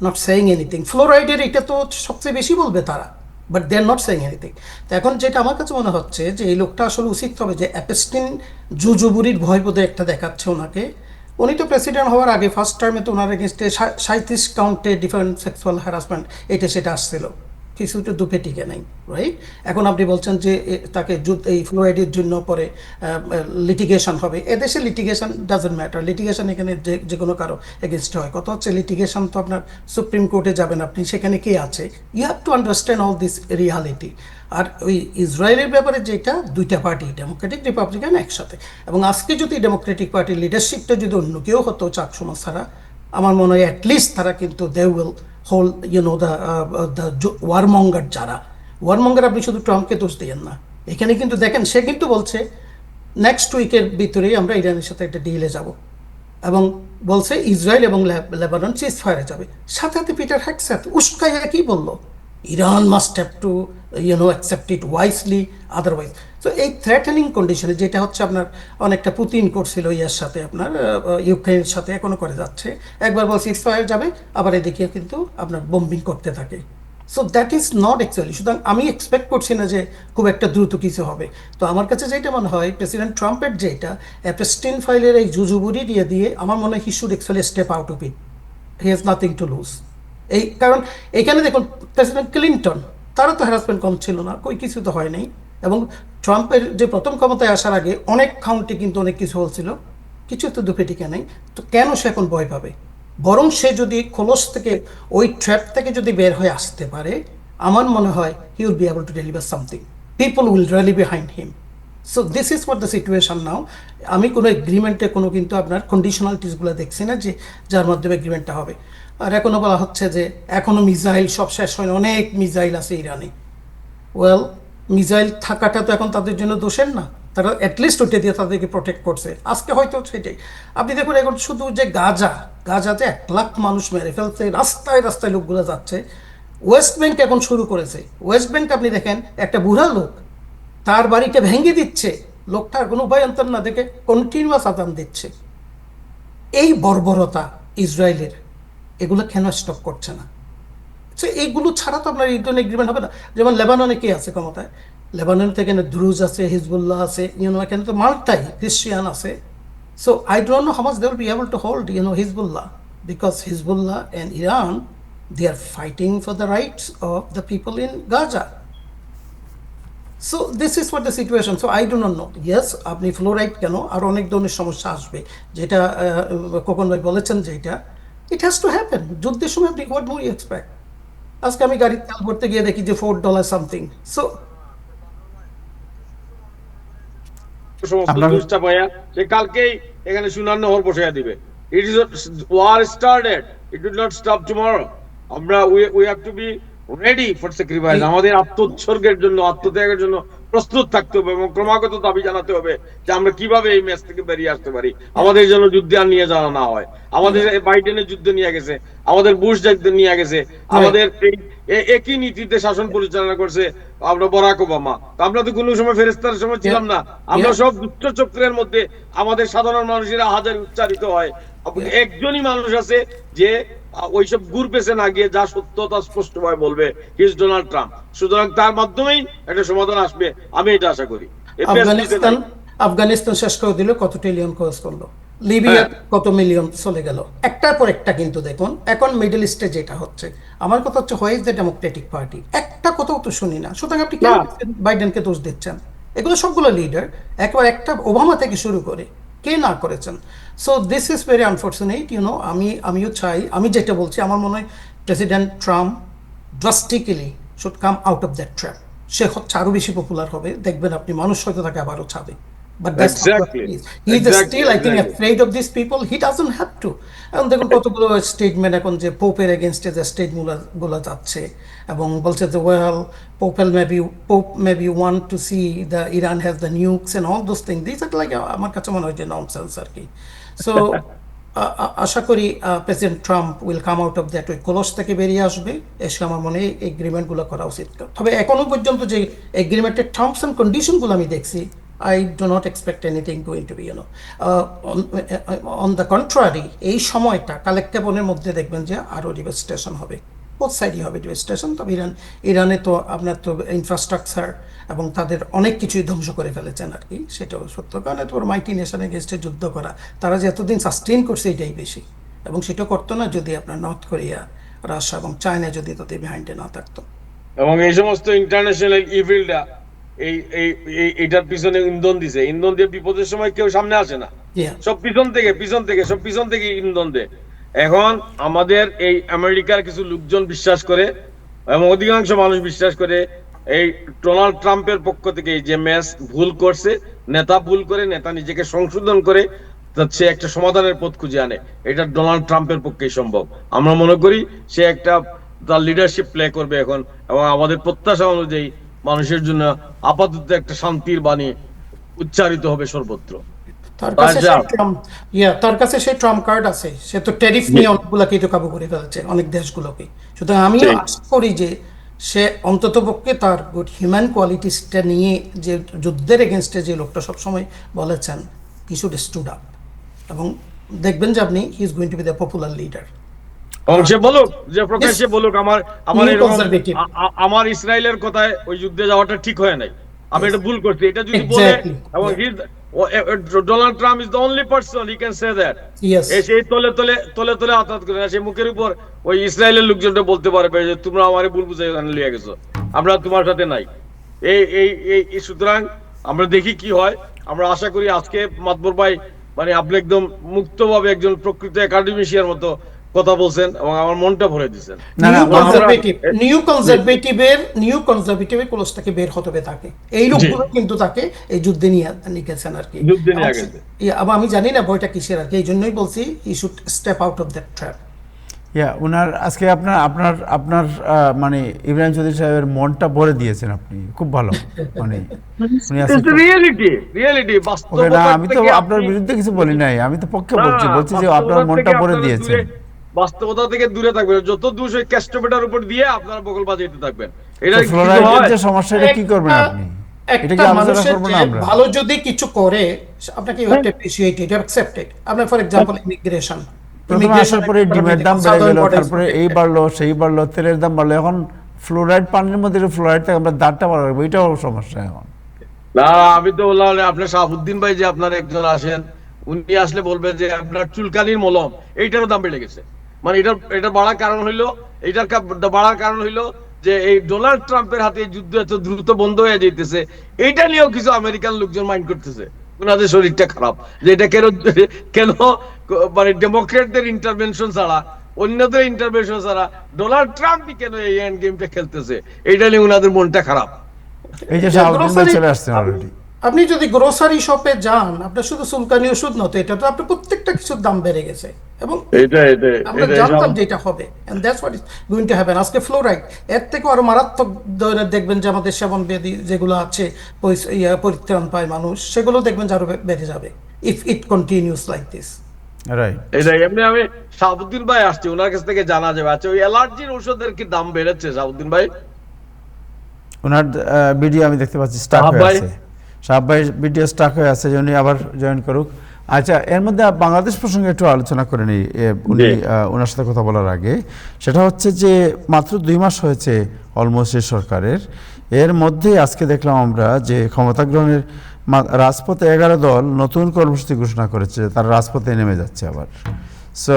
not saying anything. ফ্লোরাইডের এটা তো সবচেয়ে বেশি বলবে তারা, but they are not saying anything. তো এখন যেটা আমার কাছে মনে হচ্ছে যে এই লোকটা আসলে উচিত হবে যে অ্যাপেস্টিন জুজুবুরির ভয়বোধে একটা দেখাচ্ছে ওনাকে। উনি তো প্রেসিডেন্ট হওয়ার আগে ফার্স্ট টার্মে তো ওনার এগেনস্টে 37 কাউন্টে ডিফারেন্ট সেক্সুয়াল হ্যারাসমেন্ট, এটা সেটা আসছিল, কিছু তো দুপে টিকে নাই, রাইট? এখন আপনি বলছেন যে তাকে এই ফ্লোরাইডের জন্য পরে লিটিগেশন হবে। এদেশে লিটিগেশন ডাজন্ট ম্যাটার, লিটিগেশন এখানে যে কোনো কারো এগেনস্টে হয়। কথা হচ্ছে লিটিগেশন তো আপনার সুপ্রিম কোর্টে যাবেন আপনি, সেখানে কে আছে? You have to understand all this reality. আর ওই ইসরায়েলের ব্যাপারে যেটা, দুইটা পার্টি, ডেমোক্রেটিক রিপাবলিকান একসাথে, এবং আজকে যদি ডেমোক্রেটিক পার্টির লিডারশিপটা যদি অন্য কেউ হতো, চাক সুমা ছাড়া, আমার মনে হয় অ্যাটলিস্ট তারা কিন্তু দে উইল হোল দ্য ওয়ারমঙ্গার, যারা ওয়ারমঙ্গার, আপনি শুধু ট্রাম্পকে দোষ দিয়েন না। এখানে কিন্তু দেখেন, সে কিন্তু বলছে নেক্সট উইকের ভিতরেই আমরা ইরানের সাথে একটা ডিলে যাব, এবং বলছে ইসরায়েল এবং লেবানন সিজ ফায়ারে যাবে। সাথে সাথে পিটার হ্যাকসেট উস্কাইয়া কি বললো? Iran must have to accept it wisely, otherwise. তো এই থ্রেটেনিং কন্ডিশনে, যেটা হচ্ছে আপনার অনেকটা পুতিন করছিল ইয়ার সাথে, আপনার ইউক্রেনের সাথে এখনো করে যাচ্ছে। একবার বলছে ইসরায়েল যাবে, আবার এদিকে কিন্তু আপনার বোম্বিং করতে থাকে। So that is not actually. সুতরাং আমি এক্সপেক্ট করছি না যে খুব একটা দ্রুত কিছু হবে। তো আমার কাছে যেটা মনে হয়, প্রেসিডেন্ট ট্রাম্পের যেটা অ্যাপেস্টিন ফাইলের এই জুজুবুরি দিয়ে আমার মনে হয় he should actually step out of it. He has nothing to lose. এই কারণ এখানে দেখুন, প্রেসিডেন্ট ক্লিন্টন, তারও তো হ্যারাসমেন্ট কম ছিল না, কই কিছু তো হয় নাই। এবং ট্রাম্পের যে প্রথম ক্ষমতায় আসার আগে অনেক কাউন্টে কিন্তু অনেক কিছু হচ্ছিল, কিছু তো দুপে টিকে নেই। তো কেন সে এখন ভয় পাবে? বরং সে যদি খোলস থেকে, ওই ট্র্যাপ থেকে যদি বের হয়ে আসতে পারে, আমার মনে হয় he will be able to deliver something. People will really behind him. So this is for the situation now. আমি কোনো এগ্রিমেন্টে কোনো কিন্তু আপনার কন্ডিশনালিটিসগুলো দেখছি না যে যার মাধ্যমে এগ্রিমেন্টটা হবে। আর এখনও বলা হচ্ছে যে এখনও মিসাইল সব শেষ হয়নি, অনেক মিসাইল আছে ইরানে। ওয়েল, মিসাইল থাকাটা তো এখন তাদের জন্য দোষের না, তারা অ্যাটলিস্ট ওইটা দিয়ে তাদেরকে প্রোটেক্ট করছে। আজকে হয়তো সেটাই আপনি দেখুন, এখন শুধু যে গাজাতে 1 লাখ মানুষ মেরে ফেলছে, রাস্তায় রাস্তায় লোকগুলো যাচ্ছে। ওয়েস্ট ব্যাংক এখন শুরু করেছে। ওয়েস্ট ব্যাংক আপনি দেখেন, একটা বুড়া লোক তার বাড়িটা ভেঙে দিচ্ছে, লোকটার কোনো উপায়ন্তর না দেখে কন্টিনিউয়াস আদান দিচ্ছে। এই বর্বরতা ইসরায়েলের, এগুলো কেন স্টপ করছে না? সো এইগুলো ছাড়া তো আপনার ইউক্রেন এগ্রিমেন্ট হবে না। যেমন লেবাননে কে আছে ক্ষমতায়? লেবানন থেকে দ্রুজ আছে, হিজবুল্লাহ আছে, এখানে তো মাল্টাই ক্রিশ্চিয়ান আছে। So I don't know how much they will be able to hold Hezbollah, because Hezbollah and Iran, they are fighting for the rights of the people in Gaza. So this is for the situation. So I do not know. Yes, আপনি fluoride কেন, আর অনেক ধরনের সমস্যা আসবে, যেটা খোকন ভাই বলেছেন, যেটা ইট হ্যাজ টু হ্যাপেন। যুদ্ধের সময় আপনি হোয়াট মোর ইউ এক্সপেক্ট? আজকে আমি গাড়ির তেল ভরতে গিয়ে দেখি যে $4 সামথিং। সো সমস্ত আপনার দুষ্টা পাইয়া সে কালকেই এখানে সুনান্য হল বসাইয়া দিবে। It is war started, it will not stop tomorrow. আমরা we have to be ready for sacrifice. আমাদের আত্মোৎসর্গের জন্য, আত্মত্যাগের জন্য প্রস্তুত থাকতে হবে এবং ক্রমাগত দাবি জানাতে হবে যে আমরা কিভাবে এই ম্যাচ থেকে বেরিয়ে আসতে পারি। আমাদের জন্য যুদ্ধে আর নিয়ে যাওয়া না হয়। আমাদের বাইডেনের যুদ্ধ নিয়ে গেছে, আমাদের বুশ যুদ্ধ নিয়ে গেছে, আমাদের একই নীতিতে শাসন পরিচালনা করছে আমরা বরাক ওবামা। আমরা তো কোনো সময় ফেরেস্তার সময় ছিলাম না। আমরা সব দুষ্ট চক্রের মধ্যে আমাদের সাধারণ মানুষেরা হাজার উচ্চারিত হয়। একজনই মানুষ আছে যে ওইসব ঘুর পেছে না গিয়ে যা সত্য তা স্পষ্টভাবে বলবে, হি ইজ ডোনাল্ড ট্রাম্প। সুতরাং তার মাধ্যমেই একটা সমাধান আসবে, আমি এটা আশা করি। আফগানিস্তান শেষ করে দিল, কত ট্রিলিয়ন খরচ করলো। লিবিয়া কত মিলিয়ন চলে গেল, একটার পর একটা। কিন্তু দেখুন এখন মিডল ইস্টে যেটা হচ্ছে, আমার কথা হচ্ছে why is the Democratic party, একটা কথাও তো শুনি না। সুতরাং আপনি কেন বাইডেনকে দোষ দিচ্ছেন? এগুলো সবগুলো লিডার, একবার একটা ওবামা থেকে শুরু করে কে না করেছেন। So this is very unfortunate, আমিও চাই, আমি যেটা বলছি, আমার মনে হয় president Trump drastically should come out of that trap. সে হচ্ছে আরো বেশি পপুলার হবে, দেখবেন আপনি, মানুষ হয়তো তাকে আবারও ছাবে। But that's not what he is. He is still, I think, afraid of these people. He doesn't have to. এখন দেখুন কতগুলো স্টেটমেন্ট এখন যে পোপের এগেনস্টে যে স্টেটগুলো যাচ্ছে এবং বলছে যে well pope maybe want to see the Iran has the nukes and all those thing. This are like, আমার কাছে মনে হয় যে ননসেন্স আর কি। সো আশা করি president Trump will come out of that, ওই কলস থেকে বেরিয়ে আসবে, এসে আমার মনে হয় এগ্রিমেন্টগুলো করা উচিত। তবে এখনো পর্যন্ত যে এগ্রিমেন্টের টার্মস অ্যান্ড কন্ডিশনগুলো আমি দেখছি, I do not expect anything going to be, on the contrary, এই সময়টা কালেক্টেবলের মধ্যে দেখবেন যে আরো ডিভাস্টেশন হবে, বোথ সাইডই হবে ডিভাস্টেশন। তবে ইরানে তো আপনার তো ইনফ্রাস্ট্রাকচার এবং তাদের অনেক কিছুই ধ্বংস করে ফেলেছেন আর কি, সেটাও সত্য। কারণ এত মাইটি নেশনের এগেনস্টে যুদ্ধ করা, তারা যে এতদিন সাস্টেইন করছে এটাই বেশি, এবং সেটা করতো না যদি আপনার নর্থ কোরিয়া, রাশিয়া এবং চায়না যদি তাদের বিহাইন্ডে না থাকতো। এবং এই সমস্ত ইন্টারন্যাশনাল ইভিলটা এটার পিছনে ইন্ধন দিছে। ইন্ধন দিয়ে বিপদের সময় কেউ সামনে আসে না, সব পিছন থেকে ইন্ধন দেয়। এখন আমাদের এই আমেরিকার কিছু লোকজন বিশ্বাস করে এবং অধিকাংশ মানুষ বিশ্বাস করে এই ডোনাল্ড ট্রাম্পের পক্ষ থেকে যে ম্যাচ ভুল করছে, নেতা ভুল করে, নেতা নিজেকে সংশোধন করে সে একটা সমাধানের পথ খুঁজে আনে, এটা ডোনাল্ড ট্রাম্পের পক্ষেই সম্ভব। আমরা মনে করি সে একটা তার লিডারশিপ প্লে করবে এখন, এবং আমাদের প্রত্যাশা অনুযায়ী মানুষের জন্য আপাতত একটা শান্তির বাণী উচ্চারিত হবে সর্বত্র। তার কাছে সেই ট্রাম্প কার্ড আছে, সে তো ট্যারিফ নিয়ে অনেকগুলোকেই তো কাবু করে ফেলছে, অনেক দেশগুলোকে। সুতরাং আমিও আশা করি যে সে অন্তত পক্ষে তার গুড হিউম্যান কোয়ালিটিসটা নিয়ে, যে যুদ্ধের এগেনস্টে যে লোকটা সবসময় বলেছেন, হি শুড স্টুড আপ, এবং দেখবেন যে আপনি he is going to be the popular leader. সে বলুক, যে প্রকাশ্যে বলুক আমার ইসরায়েলের কথায় ওই যুদ্ধে যাওয়াটা ঠিক হয় নাই, আমি এটা ভুল করছি, এটা যদি বলে, এবং Donald Trump is the only person he can say that. সেই তলে আঘাত করে না, সে মুখের উপর ওই ইসরায়েলের লোকজনটা বলতে পারবে যে তোমরা আমারে ভুল বুঝে লিয়ে গেছো, আমরা তোমার সাথে নাই। এই সুতরাং আমরা দেখি কি হয়। আমরা আশা করি আজকে মাতবর ভাই মানে আপনি একদম মুক্তভাবে একজন প্রকৃত একাডেমিশিয়ার মতো কথা বলছেন এবং আমার মনটা ভরে দিয়েছেন। নিউ কনজারভেটিভের ক্লোজটাকে বের হতে হবে তাকে, এই লোকগুলো কিন্তু তাকে এই যুদ্ধে নিয়ে লিখেছেন আর কি। আমি জানি না বইটা কিসের আর কি, এই জন্যই বলছি he should step out of that trap. ওনার আজকে আপনার মানে ইব্রাহিম চৌধুরী সাহেবের মনটা ভরে দিয়েছেন আপনি, খুব ভালো। মানে আমি তো আপনার বিরুদ্ধে কিছু বলি নাই, আমি তো পক্ষে বলছি যে আপনার মনটা ভরে দিয়েছেন। বাস্তবতা থেকে দূরে থাকবেন, যত দূর সেই ক্যাস্টোপেটার উপর দিয়ে আপনারা বগল বাজিয়ে থাকবেন। এটা ফ্লোরাইডের যে সমস্যা, এটা কি করবেন আপনি? এটা কি আলোচনা করব না আমরা? ভালো যদি কিছু করে আপনাকে you have to appreciate it, accept it. আপনার ফর এক্সাম্পল ইমিগ্রেশন পরে ডিমের দাম বেড়ে গেল, তারপরে এই বাড়লো সেই বাড়লো, তেলের দাম বাড়লো, এখন ফ্লোরাইড পানির মধ্যে ফ্লোরাইড থেকে আমরা দাঁতটা বাড়া রাখবো, এটাও সমস্যা এখন। না, আমি তো বললাম আপনার শাহাবুদ্দিন ভাই যে আপনার একজন আসেন, উনি আসলে বলবেন যে আপনার চুলকানির মলম এইটারও দাম বেড়ে গেছে। মানে এটা বাড়ার কারণ হইলো যে এই ডোনাল্ড ট্রাম্পের হাতে যুদ্ধ এত দ্রুত বন্ধ হয়ে যাইতেছে, এইটা নিয়েও কিছু আমেরিকান লোকজন মাইন্ড করতেছে, ওনাদের শরীরটা খারাপ, যে এটা কেন মানে ডেমোক্রেটদের ইন্টারভেনশন ছাড়া অন্যদের ইন্টারভেনশন ছাড়া ডোনাল্ড ট্রাম্পই কেন এই এন্ড গেমটা খেলতেছে, এইটা নিয়ে ওনাদের মনটা খারাপ। এই যে শাহাবুদ্দিন ভাই চলে আসছেন অলরেডি। আপনি যদি গ্রোসারি শপে যান, আপনার শুধু চুলকানি ওষুধ নতো, এটা তো আপনার প্রত্যেকটা কিছুর দাম বেড়ে গেছে, এবং আমরা জানতাম যে এটা হবে, and that's what is going to happen. আজকে ফ্লোরাইড, এর থেকে আরো মারাত্মক ধরনের দেখবেন যে আমাদের সেবন ব্যাধি যেগুলো আছে, পরিত্রাণ পায় মানুষ, সেগুলো দেখবেন যে আরো বেড়ে যাবে if it continues like this. Right. এটাই এমনি আমি শাহাবুদ্দিন ভাই আসছে, ওনার কাছ থেকে জানা যাবে। আচ্ছা, ওই অ্যালার্জির ওষুধের কি দাম বেড়েছে শাহাবুদ্দিন ভাই? ওনার ভিডিও আমি দেখতে পাচ্ছি স্টাক শাহাব হয়ে ভাই? আছে, শাহাব ভাই ভিডিও স্টাক হয়ে আছে, উনি আবার জয়েন করুক। আচ্ছা, এর মধ্যে বাংলাদেশ প্রসঙ্গে একটু আলোচনা করে নিই উনি ওনার সাথে কথা বলার আগে। সেটা হচ্ছে যে মাত্র 2 মাস হয়েছে অলমোস্ট এই সরকারের, এর মধ্যে আজকে দেখলাম আমরা যে ক্ষমতা গ্রহণের রাজপথে 11 দল নতুন কর্মসূচি ঘোষণা করেছে, তারা রাজপথে নেমে যাচ্ছে আবার। সো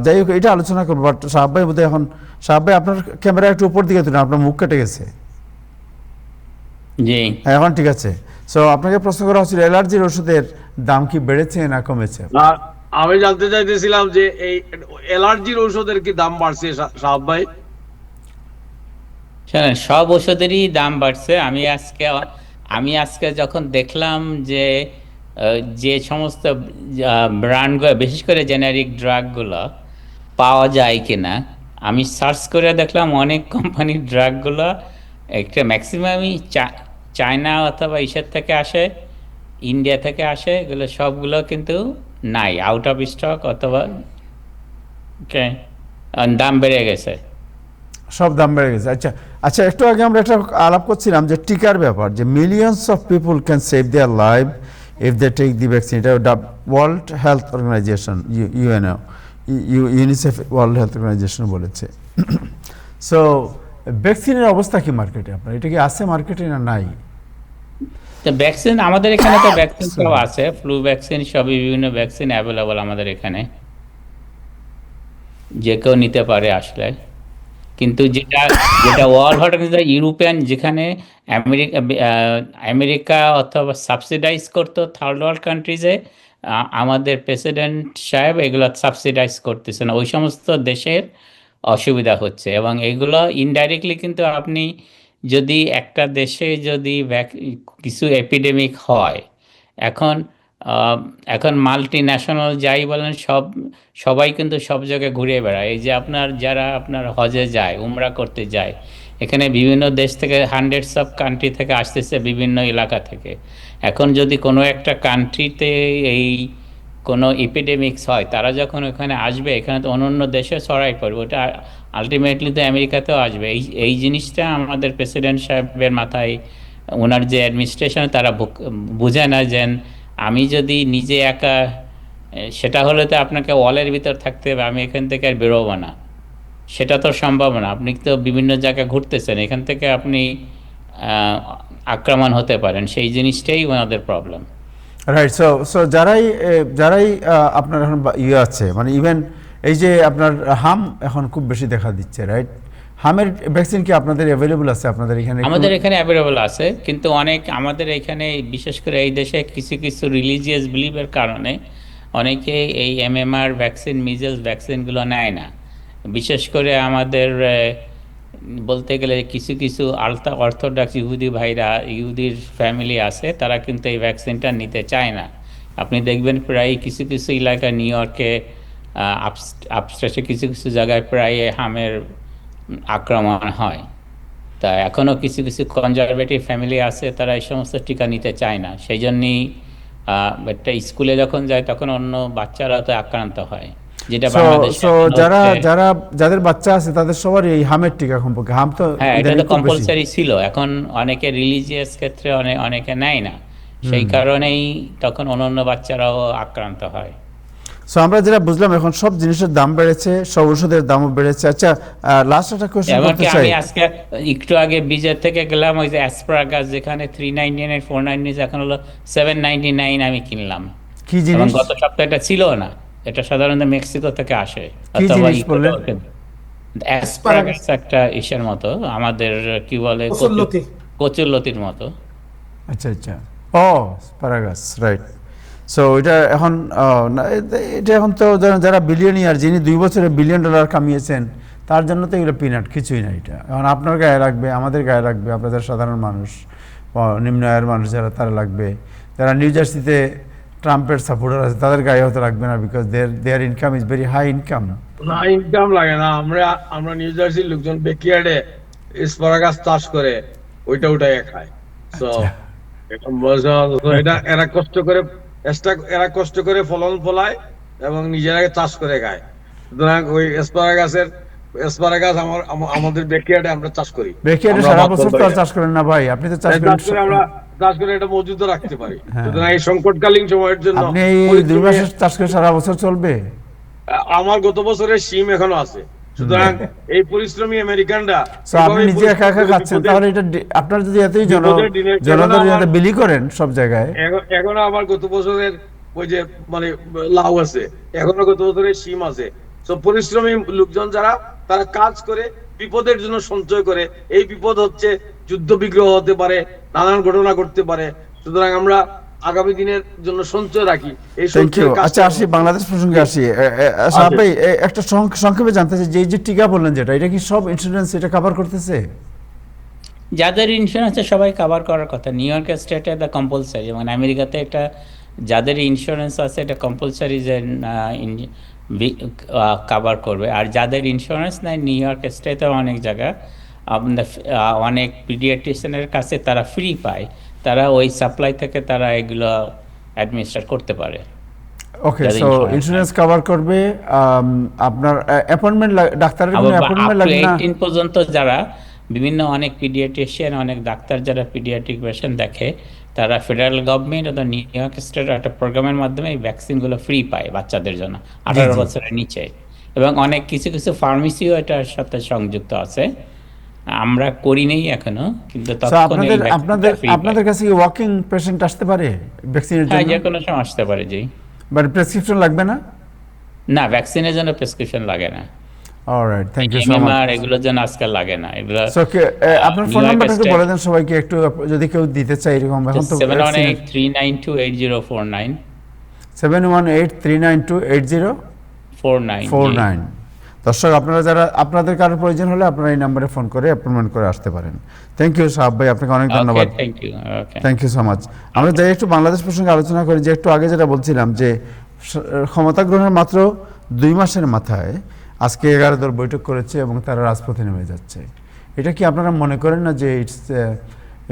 যাই হোক, এটা আলোচনা করবো। বাট শাহাব ভাই বোধহয় এখন, শাহাব ভাই আপনার ক্যামেরা একটু উপর দিকে তুলুন, আপনার মুখ কেটে গেছে। জি, হ্যাঁ, এখন ঠিক আছে। সো আপনাকে প্রশ্ন করা হচ্ছিল অ্যালার্জির ওষুধের দাম কি বেড়েছে না কমেছে? আর আমি জানতে চাইতেছিলাম যে এই অ্যালার্জির ওষুধের কি দাম বাড়ছে শাহাব ভাই? শোনেন, সব ওষুধেরই দাম বাড়ছে। আমি আজকে যখন দেখলাম যে যে সমস্ত ব্র্যান্ডগুলো, বিশেষ করে জেনারিক ড্রাগগুলো পাওয়া যায় কিনা, আমি সার্চ করে দেখলাম অনেক কোম্পানির ড্রাগগুলো একটা ম্যাক্সিমামই চায়না অথবা ইসের থেকে আসে, ইন্ডিয়া থেকে আসে, এগুলো সবগুলো কিন্তু নাই, আউট অফ স্টক, অথবা দাম বেড়ে গেছে। সব দাম বেড়ে গেছে। আচ্ছা আচ্ছা, একটু আগে আমরা একটা আলাপ করছিলাম যে টিকার ব্যাপার, যে millions of people can save their life if they take the vaccine. এটা world health organisation, UNO, UNICEF world health organisation বলেছে। সো ভ্যাকসিনের অবস্থা কি মার্কেটে আপনার? এটা কি আছে মার্কেটে না নাই? তো ভ্যাকসিন আমাদের এখানে তো ভ্যাকসিন সব আছে, ফ্লু ভ্যাকসিন সবই, বিভিন্ন ভ্যাকসিন অ্যাভেলেবল আমাদের এখানে, যে কেউ নিতে পারে আসলে। কিন্তু যেটা ওয়ার্ল্ড হেলথ অর্গানাইজেশন, ইউরোপিয়ান, যেখানে আমেরিকা অথবা সাবসিডাইজ করতো থার্ড ওয়ার্ল্ড কান্ট্রিজে, আমাদের প্রেসিডেন্ট সাহেব এগুলো সাবসিডাইজ করতেছে না, ওই সমস্ত দেশের অসুবিধা হচ্ছে। এবং এগুলো ইনডাইরেক্টলি কিন্তু আপনি যদি একটা দেশে যদি কিছু এপিডেমিক হয়, এখন মাল্টি ন্যাশনাল যাই বলেন, সবাই কিন্তু সব জায়গায় ঘুরে বেড়ায়। এই যে যারা আপনার হজে যায়, উমরা করতে যায়, এখানে বিভিন্ন দেশ থেকে, হান্ড্রেডস অফ কান্ট্রি থেকে আসতেছে, বিভিন্ন এলাকা থেকে। এখন যদি কোনো একটা কান্ট্রিতে এই কোনো এপিডেমিক্স হয়, তারা যখন ওখানে আসবে, এখানে তো অন্য দেশে ছড়াই পড়বে, ওটা আলটিমেটলি তো আমেরিকাতেও আসবে। এই জিনিসটা আমাদের প্রেসিডেন্ট সাহেবের মাথায়, ওনার যে অ্যাডমিনিস্ট্রেশন, তারা বুঝে না যে আমি যদি নিজে একা, সেটা হলে তো আপনাকে ওয়ালের ভিতর থাকতে হবে, আমি এখান থেকে আর বেরোবো না, সেটা তো সম্ভব না। আপনি তো বিভিন্ন জায়গায় ঘুরতেছেন, এখান থেকে আপনি আক্রমণ হতে পারেন, সেই জিনিসটাই ওনাদের প্রবলেম। রাইট। সো যারাই আপনার এখন আছে, মানে ইভেন এই যে আপনার হাম এখন খুব বেশি দেখা দিচ্ছে, রাইট? হামের ভ্যাকসিন কি আপনাদের অ্যাভেলেবল আছে আপনাদের এখানে? আমাদের এখানে অ্যাভেলেবল আছে, কিন্তু আমাদের এখানে, বিশেষ করে এই দেশে কিছু কিছু রিলিজিয়াস বিলিভের কারণে অনেকে এই MMR ভ্যাকসিন, মিজেলস ভ্যাকসিনগুলো নেয় না। বিশেষ করে আমাদের বলতে গেলে কিছু কিছু অর্থোডক্স ইহুদি ভাইরা, ইহুদির ফ্যামিলি আছে, তারা কিন্তু এই ভ্যাকসিনটা নিতে চায় না। আপনি দেখবেন প্রায় কিছু কিছু এলাকা, নিউ ইয়র্কে, আপস্টেটে কিছু কিছু জায়গায় প্রায় হামের আক্রমণ হয়। তা এখনও কিছু কিছু কনজারভেটিভ ফ্যামিলি আছে, তারা এই সমস্ত টিকা নিতে চায় না। সেই জন্যই একটা স্কুলে যখন যায়, তখন অন্য বাচ্চারা তো আক্রান্ত হয়, যেটা বাংলাদেশে যাদের বাচ্চা আছে তাদের সবারই এই হামের টিকা সম্পর্কে, হাম তো হ্যাঁ, এটা তো কম্পালসারি ছিল। এখন অনেকে রিলিজিয়াস ক্ষেত্রে অনেকে নেয় না, সেই কারণেই তখন অন্যান্য বাচ্চারাও আক্রান্ত হয়। সো আমরা যেটা বুঝলাম, এখন সব জিনিসের দাম বেড়েছে, সব ওষুধের দামও বেড়েছে। আচ্ছা, লাস্ট একটা কোশ্চেন করতে চাই। আমি আজকে একটু আগে বিজয় থেকে গেলাম, ওই যে অ্যাসপারাগাস যেখানে 399 499, এখন হলো 799 আমি কিনলাম। কি জিনিস? গত সপ্তাহে এটা ছিল না, এটা সাধারণত মেক্সিকো থেকে আসে। কি জিনিস বললেন? অ্যাসপারাগাস একটা ইসের মতো, আমাদের কি বলে, কচুরলতির মতো। আচ্ছা আচ্ছা, ও অ্যাসপারাগাস, রাইট। সো এটা এখন এটা এখন তো যারা বিলিয়নিয়ার, যিনি 2 বছরে $1 বিলিয়ন কামিয়েছেন, তার জন্য তো এগুলো পিনাট, কিছুই না। এটা এখন আপনার গায়ে লাগবে, আমাদের গায়ে লাগবে, আপনাদের সাধারণ মানুষ বা নিম্ন আয়ের মানুষ যারা, তারা লাগবে। যারা নিউ জার্সিতে ট্রাম্পের সাপোর্টার আছে তাদের গায়ে হয়তো লাগবে না, because their income is very high income. না, ইনকাম লাগে না। আমরা নিউ জার্সির লোকজন ব্যাকইয়ার্ডে স্পারাগাস চাষ করে ওইটা উঠাই খায়। তো এটা এরা কষ্ট করে ফলন ফলায় এবং নিজেরা চাষ করে খায়। সুতরাং ওই স্পারাগাস আমাদের ব্যাকইয়ার্ডে আমরা চাষ করি। বেকিয়ারে সারা বছর তো আর চাষ করেন না ভাই, আপনি তো চাষ করেন। চাষ করে এটা মজুদ রাখতে পারি। সুতরাং এই সংকটকালীন সময়ের জন্য আপনি এই 2 মাসের চাষ করে সারা বছর চলবে। আমার গত বছরের সিম এখনো আছে। সুতরাং এই পরিশ্রমী আমেরিকানরা, আপনি নিজে একা একা খাচ্ছেন, তাহলে এটা আপনার যদি এতই জনতা বিলি করেন সব জায়গায়। এখনো আমার গত বছরের ওই যে মানে লাউ আছে, এখনো গত বছরের সিম আছে। তো পরিশ্রমী লোকজন যারা, তারা কাজ করে বিপদের জন্য সঞ্চয় করে। এই বিপদ হচ্ছে যুদ্ধ বিগ্রহ হতে পারে, নানান ঘটনা ঘটতে পারে। সুতরাং আমরা আগামী দিনের জন্য সঞ্চয় রাখি। এই আচ্ছা, আসি বাংলাদেশ প্রসঙ্গে আসি। ভাই একটা সংক্ষেপে জানতে চাই, যে টিকা বললেন যেটা, এটা কি সব ইন্স্যুরেন্স এটা কভার করতেছে? যাদের ইন্স্যুরেন্স আছে সবাই কভার করার কথা। নিউ ইয়র্ক স্টেটে এটা কম্পালসারি, মানে আমেরিকাতে একটা যাদের ইন্স্যুরেন্স আছে এটা কম্পালসারি যে কভার করবে। আর যাদের ইন্স্যুরেন্স নাই, নিউ ইয়র্ক স্টেটে অনেক জায়গা অনেক পিডিয়াট্রিশিয়ানের কাছে তারা ফ্রি পায়, তারা ওই সাপ্লাই থেকে তারা এগুলো অ্যাডমিনিস্ট্রেট করতে পারে। ওকে, সো ইন্স্যুরেন্স কভার করবে। আপনার অ্যাপয়েন্টমেন্ট, ডাক্তারের কোনো অ্যাপয়েন্টমেন্ট লাগবে না 18 পর্যন্ত। যারা বিভিন্ন অনেক পিডিয়াট্রিশিয়ান, অনেক ডাক্তার যারা পিডিয়াট্রিক পেশেন্ট দেখে, তারা ফেডারেল গভর্নমেন্ট অথবা নিউ ইয়র্ক স্টেটের একটা প্রোগ্রামের মাধ্যমে এই ভ্যাকসিনগুলো ফ্রি পায় বাচ্চাদের জন্য 18 বছরের নিচে। এবং অনেক কিছু ফার্মেসিও এটার সাথে সংযুক্ত আছে। আমরা করি নেই এখনো, কিন্তু আপনাদের কাছে কি ওয়াকিং পেশেন্ট আসতে পারে ভ্যাকসিনের জন্য? হ্যাঁ, যে কোনো সময় আসতে পারে। জি, বাট প্রেসক্রিপশন লাগবে না? না, ভ্যাকসিনের জন্য প্রেসক্রিপশন লাগে না। Alright, thank you so much. এগুলোর জন্য আজকাল লাগে না এগুলো। আপনার ফোন নাম্বারটা একটু বলে দেন সবাইকে, একটু যদি কেউ দিতে চায় এরকম। এখন তো 718-392-8049 718-392-8049। দর্শক, আপনারা যারা, আপনাদের কারোর প্রয়োজন হলে আপনারা এই নাম্বারে ফোন করে অ্যাপয়েন্টমেন্ট করে আসতে পারেন। থ্যাংক ইউ সাহাব ভাই, আপনাকে অনেক ধন্যবাদ। Thank you so much. আমরা যাই একটু বাংলাদেশ প্রসঙ্গে আলোচনা করি। যে একটু আগে যেটা বলছিলাম, যে ক্ষমতা গ্রহণের মাত্র 2 মাসের মাথায় আজকে 11 দল বৈঠক করেছে এবং তারা রাজপথে নেমে যাচ্ছে। এটা কি আপনারা মনে করেন না যে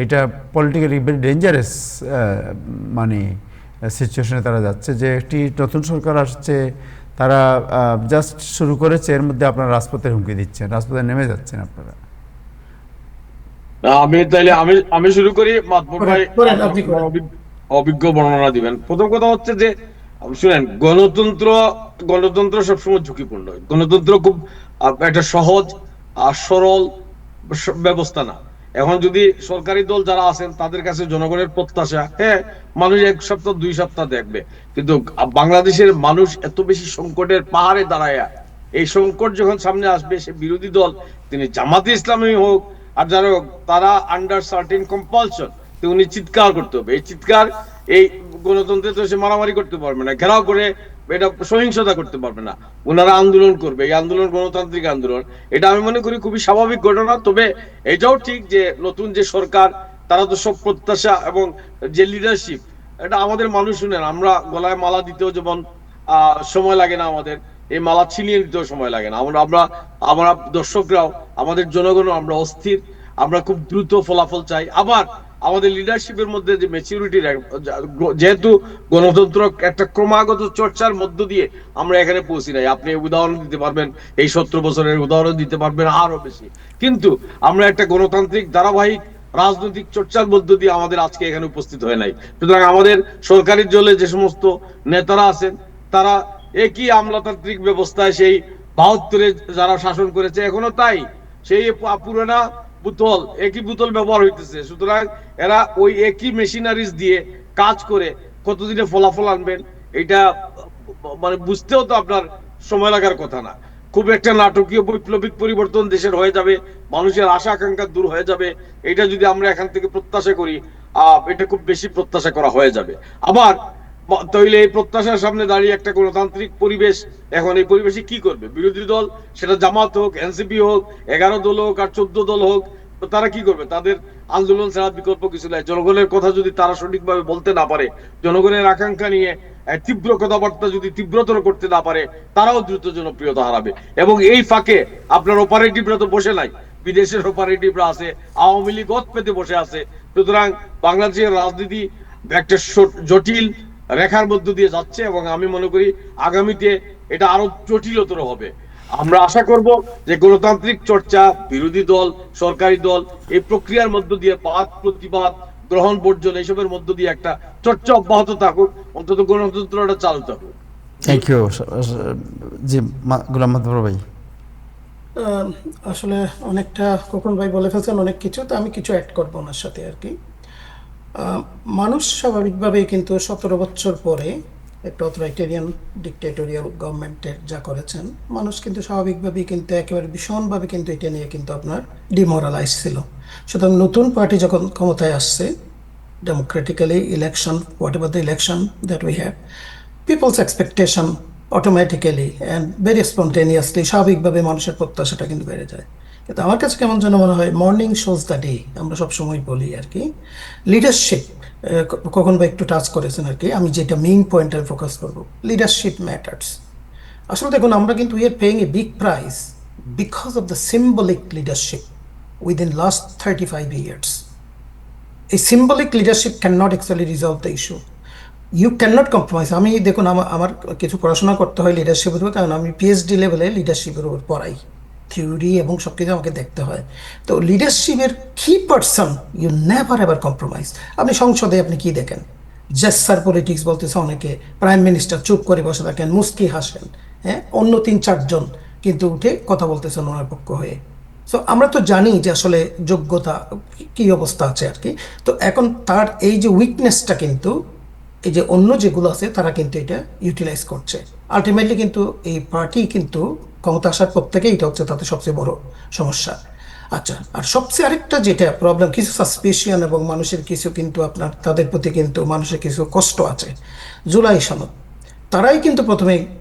এটা পলিটিক্যালি ভেরি ডেঞ্জারাস মানে সিচুয়েশনে তারা যাচ্ছে? যে একটি নতুন সরকার আসছে, তারা জাস্ট শুরু করেছে, এর মধ্যে আপনারা রাজপথের হুমকি দিচ্ছেন, রাজপথে নেমে যাচ্ছেন আপনারা। আমি শুরু করি, মাতবর ভাই অভিজ্ঞ বর্ণনা দিবেন। প্রথম কথা হচ্ছে যে, শুনেন, গণতন্ত্র সবসময় ঝুঁকিপূর্ণ। গণতন্ত্র খুব একটা সহজ আর সরল ব্যবস্থা না। এখন যদি সরকারি দল যারা আছেন তাদের কাছে জনগণের প্রত্যাশা, হ্যাঁ, মানুষ 1 সপ্তাহ 2 সপ্তাহ দেখবে, কিন্তু বাংলাদেশের মানুষ এত বেশি সংকটের পাহাড়ে দাঁড়ায়, এই সংকট যখন সামনে আসবে, সে বিরোধী দল, তিনি জামাতে ইসলামী হোক আর যারা হোক, তারা আন্ডার সার্টেন কম্পালশন উনি চিৎকার করতে হবে। এই চিৎকার, এই গণতন্ত্রে তো সে মারামারি করতে পারবে না, ঘেরাও করে এটা সহিংসতা করতে পারবে না। ওনারা আন্দোলন করবে, এই আন্দোলন গণতান্ত্রিক আন্দোলন। এটা আমি মনে করি খুবই স্বাভাবিক ঘটনা। তবে এটাও ঠিক যে নতুন যে সরকার, তারা তো সব প্রত্যাশা এবং যে লিডারশিপ, এটা আমাদের মানুষ, শুনেন, আমরা গলায় মালা দিতেও যেমন সময় লাগে না, আমাদের এই মালা ছিনিয়ে নিতেও সময় লাগে না। আমরা দর্শকরাও, আমাদের জনগণও আমরা অস্থির, আমরা খুব দ্রুত ফলাফল চাই। আবার আমাদের লিডারশিপের মধ্যে যে ম্যাচুরিটি, যেহেতু গণতন্ত্র একটা ক্রমাগত চর্চার মধ্য দিয়ে আমরা এখানে পৌঁছি নাই। আপনি উদাহরণ দিতে পারবেন, এই 17 বছরের উদাহরণ দিতে পারবেন, আরো বেশি। কিন্তু আমরা একটা গণতান্ত্রিক ধারাবাহিক রাজনৈতিক চর্চার মধ্য দিয়ে আমাদের আজকে এখানে উপস্থিত হয় নাই। সুতরাং আমাদের সরকারি দলে যে সমস্ত নেতারা আছেন, তারা একই আমলাতান্ত্রিক ব্যবস্থায়, সেই 72-এ যারা শাসন করেছে এখনো তাই, সেই পুরোনা বোতল, একই বোতল ব্যবহার হইতেছে। সুতরাং এরা ওই একই মেশিনারিজ দিয়ে কাজ করে কতদিনে ফলাফল আনবেন, এটা মানে বুঝতেও তো আপনার সময় লাগার কথা না। খুব একটা নাটকীয় বৈপ্লবিক পরিবর্তন দেশের হয়ে যাবে, মানুষের আশা আকাঙ্ক্ষা দূর হয়ে যাবে, এটা যদি আমরা এখান থেকে প্রত্যাশা করি, এটা খুব বেশি প্রত্যাশা করা হয়ে যাবে। আবার তাইলে এই প্রত্যাশার সামনে দাঁড়িয়ে একটা গণতান্ত্রিক পরিবেশ, এখন এই পরিবেশে কি করবে বিরোধী দল, সেটা জামাত হোক, এনসিপি হোক, 11 দল হোক আর 14 দল হোক, তো তারা কি করবে? তাদের আন্দোলন ছাড়া বিকল্প কিছু নাই। জনগণের কথা যদি তারা সঠিকভাবে বলতে না পারে, জনগণের আকাঙ্ক্ষা নিয়ে তীব্র কথাবার্তা যদি তীব্রতর করতে না পারে, তারাও দ্রুত জনপ্রিয়তা হারাবে। এবং এই ফাঁকে আপনার অপারেটিভরা তো বসে নাই, বিদেশের অপারেটিভরা আছে, আওয়ামী লীগ গত পেতে বসে আছে। সুতরাং বাংলাদেশের রাজনীতি একটা জটিল রেখার মধ্য দিয়ে যাচ্ছে এবং আমি মনে করি আগামীতে এটা আরো জটিলতর হবে। আমরা আশা করব যে গণতান্ত্রিক চর্চা, বিরোধী দল, সরকারি দল, এই প্রক্রিয়ার মধ্য দিয়ে বাদ প্রতিবাদ, গ্রহণ বর্জন, এইসবের মধ্য দিয়ে একটা চর্চা অব্যাহত থাকুক, অন্তত গণতন্ত্রটা চালু থাকুক। Thank you. জি, গোলাম মাতবর ভাই। আসলে অনেকটা খোকন ভাই বলে ফেলছেন অনেক কিছু, তো আমি কিছু অ্যাড করবো ওনার সাথে আর কি। মানুষ স্বাভাবিকভাবেই কিন্তু 17 বছর পরে একটা অথরাইটেরিয়ান ডিক্টেটোরিয়াল গভর্নমেন্টের যা করেছেন, মানুষ কিন্তু স্বাভাবিকভাবেই কিন্তু একেবারে ভীষণভাবে কিন্তু এটা নিয়ে কিন্তু আপনার ডিমোরালাইজ ছিল। সুতরাং নতুন পার্টি যখন ক্ষমতায় আসছে, democratically election, whatever the election that we have, people's expectation automatically and very spontaneously স্বাভাবিকভাবে মানুষের প্রত্যাশাটা কিন্তু বেড়ে যায়। কিন্তু আমার কাছে কেমন যেন মনে হয় মর্নিং শোজ দ্য ডে, আমরা সবসময় বলি আর কি, লিডারশিপ কখন বা একটু টাচ করেছেন আর কি, আমি যেটা মেইন পয়েন্টে ফোকাস করবো, লিডারশিপ ম্যাটার্স। আসলে দেখুন, আমরা কিন্তু we are paying a big price because of the symbolic leadership within last 35 years. A symbolic leadership cannot actually resolve the issue. You cannot compromise. আমি দেখুন, আমার কিছু পড়াশোনা করতে হয় লিডারশিপের উপর, কারণ আমি পিএইচডি লেভেলে লিডারশিপের উপর পড়াই, থিওরি এবং সব কিছু আমাকে দেখতে হয়। তো লিডারশিপের কি person you never ever compromise. আপনি সংসদে আপনি কি দেখেন, জেসার পলিটিক্স বলতেছে অনেকে, প্রাইম মিনিস্টার চুপ করে বসে থাকেন, মুস্কি হাসেন, হ্যাঁ, অন্য 3-4 জন কিন্তু উঠে কথা বলতেছেন ওনার পক্ষ হয়ে। সো আমরা তো জানি যে আসলে যোগ্যতা কি অবস্থা আছে আর কি। তো এখন তার এই যে উইকনেসটা কিন্তু এই যে অন্য যেগুলো আছে তারা কিন্তু এটা ইউটিলাইজ করছে। আলটিমেটলি কিন্তু এই পার্টি কিন্তু ক্ষমতা আসার পর থেকে এটা হচ্ছে তাদের সবচেয়ে বড় সমস্যা। আচ্ছা, আর সবচেয়ে আরেকটা যেটা প্রবলেম, কিছু সাসপিশন এবং মানুষের কিছু কিন্তু আপনার তাদের প্রতি কিন্তু মানুষের কিছু কষ্ট আছে। জুলাই সনদ, তারাই কিন্তু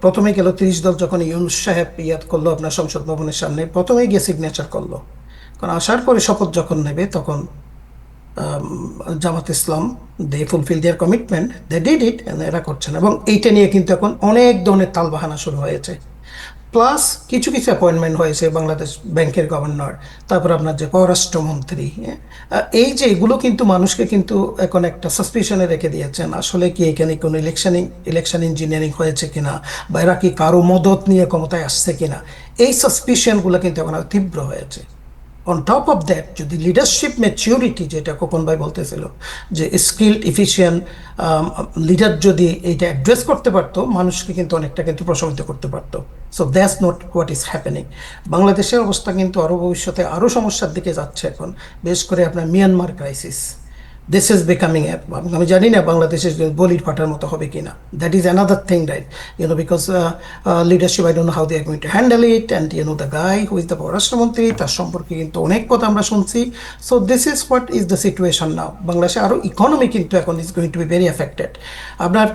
প্রথমে গেল 30 দল যখন ইউনূস সাহেব ইয়াদ করলো আপনার সংসদ ভবনের সামনে, প্রথমেই গিয়ে সিগনেচার করলো। কারণ আসার পরে শপথ যখন নেবে তখন Jamaat Islam, they fulfil their commitment, they did it, এরা করছেন। এবং এইটা নিয়ে কিন্তু এখন অনেক ধরনের তালবাহানা শুরু হয়েছে। প্লাস কিছু অ্যাপয়েন্টমেন্ট হয়েছে, বাংলাদেশ ব্যাংকের গভর্নর, তারপর আপনার যে পররাষ্ট্রমন্ত্রী, এই যে এগুলো কিন্তু মানুষকে কিন্তু এখন একটা সাসপিশনে রেখে দিয়েছেন, আসলে কি এখানে কোনো ইলেকশন ইঞ্জিনিয়ারিং হয়েছে কিনা, বা এরা কি কারো মদত নিয়ে ক্ষমতায় আসছে কিনা, এই সাসপিশনগুলো কিন্তু এখন আরো তীব্র হয়েছে। অন টপ অফ দ্যাট, যদি লিডারশিপ ম্যাচিউরিটি, যেটা খোকন ভাই বলতেছিল, যে স্কিলড এফিশিয়েন্ট লিডার যদি এইটা অ্যাড্রেস করতে পারতো, মানুষকে কিন্তু অনেকটা কিন্তু প্রশমিত করতে পারতো। So that's not what is happening. বাংলাদেশের অবস্থা কিন্তু আরও ভবিষ্যতে আরও সমস্যার দিকে যাচ্ছে এখন, বিশেষ করে আপনার Myanmar crisis. This is becoming আমি জানি না বাংলাদেশের বলির পাটার মতো হবে কিনা, that is another thing, right? Because leadership, I don't know how they are going to handle it, and the guy who is the পররাষ্ট্রমন্ত্রী, তার সম্পর্কে কিন্তু অনেক কথা আমরা শুনছি। So this is what is the situation now. বাংলাদেশে আরও ইকোনমি কিন্তু এখন is going to be very affected. আপনার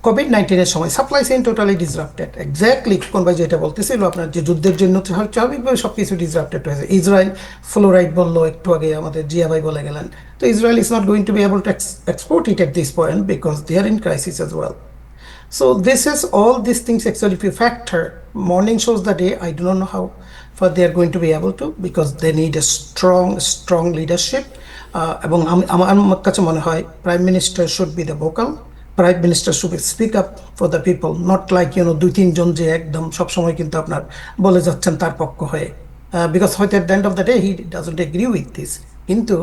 কোভিড-19 সময় supply chain totally disrupted. Exactly কোন ভাই যেটা বলতেছিল, আপনার যে যুদ্ধের জন্য স্বাভাবিকভাবে সব কিছু ডিসরাপ্টেড হয়েছে। ইসরায়েল ফ্লোরাইড বললো একটু আগে, আমাদের জিয়া ভাই বলে গেলেন। তো Israel is not going to be able to export it at this point because they are in crisis as well. So this is all these things actually, if you factor, morning shows the day, I do not know how far they are going to be able to, because they need a strong leadership. এবং আমার কাছে মনে হয় prime minister should be the vocal, prime minister should speak up for the people, not like 2-3 জন যে একদম সবসময় কিন্তু আপনার বলে যাচ্ছেন তার পক্ষ হয়ে, বিকজ হয়তো at the end of the day he doesn't agree with this. কিন্তু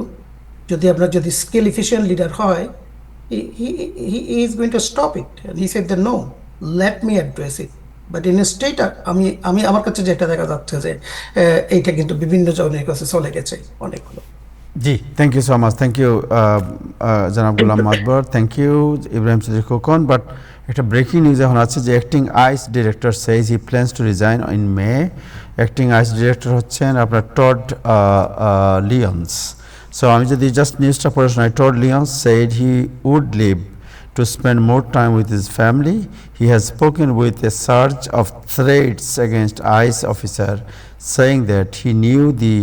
যদি স্কিল এফিশিয়েন্ট লিডার হয়, he is going to stop it, and he said that no, let me address it. But in a state, আমি আমার কাছে যেটা দেখা যাচ্ছে যে এইটা কিন্তু বিভিন্ন জনের কাছে চলে গেছে অনেকগুলো। জি, thank you so much, thank you জনাব Golam Matbar, thank you Ibrahim Chowdhury Khokon. But একটা ব্রেকিং নিউজ এখন আছে যে acting ICE director says he plans to resign in May. Acting ICE director হচ্ছেন আপনার টড লিয়ন্স। সো আমি যদি জাস্ট নিউজটা পড়ে শোনাই, Todd Lyons said he would leave to to spend more time with his family. He has spoken with a surge of threats against ICE officer, saying that he knew the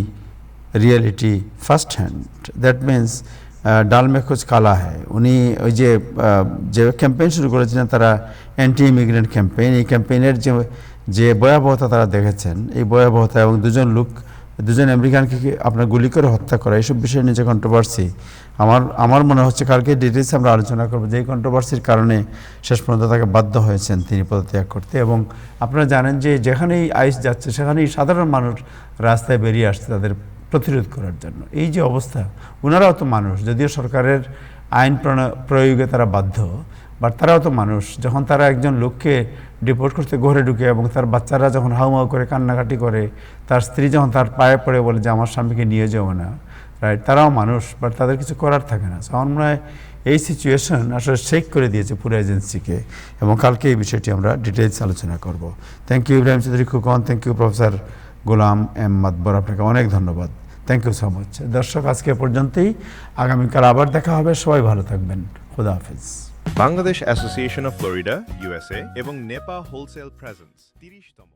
reality firsthand. That means ডাল মে কুছ কালা হ্যায়। উনি ওই যে campaign শুরু করেছিলেন তারা anti immigrant campaign, এই ক্যাম্পেইনের যে ভয়াবহতা তারা দেখেছেন, এই ভয়াবহতা এবং দুজন আমেরিকানকে আপনার গুলি করে হত্যা করা, এইসব বিষয় নিয়ে যে কন্ট্রোভার্সি, আমার মনে হচ্ছে কালকে ডিটেলস আমরা আলোচনা করবো যে এই কন্ট্রোভার্সির কারণে শেষ পর্যন্ত তাকে বাধ্য হয়েছেন তিনি পদত্যাগ করতে। এবং আপনারা জানেন যে যেখানেই আইস যাচ্ছে সেখানেই সাধারণ মানুষ রাস্তায় বেরিয়ে আসছে তাদের প্রতিরোধ করার জন্য। এই যে অবস্থা, ওনারাও তো মানুষ, যদিও সরকারের আইন প্রয়োগে তারা বাধ্য, বাট তারাও তো মানুষ। যখন তারা একজন লোককে ডিপোর্ট করতে ঘরে ঢুকে এবং তার বাচ্চারা যখন হাউমাউ করে কান্নাকাটি করে, তার স্ত্রী যখন তার পায়ে পড়ে বলে যে আমার স্বামীকে নিয়ে যাও না, রাইট, তারাও মানুষ, বাট তাদের কিছু করার থাকে না। আমার মনে হয় এই সিচুয়েশন আসলে শেক করে দিয়েছে পুরো এজেন্সিকে, এবং কালকে এই বিষয়টি আমরা ডিটেলস আলোচনা করব। Thank you Ibrahim Chowdhury Khokon, thank you professor Golam M Matbor, আপনাকে অনেক ধন্যবাদ। Thank you so much. দর্শক, আজকে পর্যন্তই, আগামীকাল আবার দেখা হবে। সবাই ভালো থাকবেন। খুদা হাফিজ। Bangladesh association of Florida, USA এবং নেপা হোলসেল প্রেজেন্স 30তম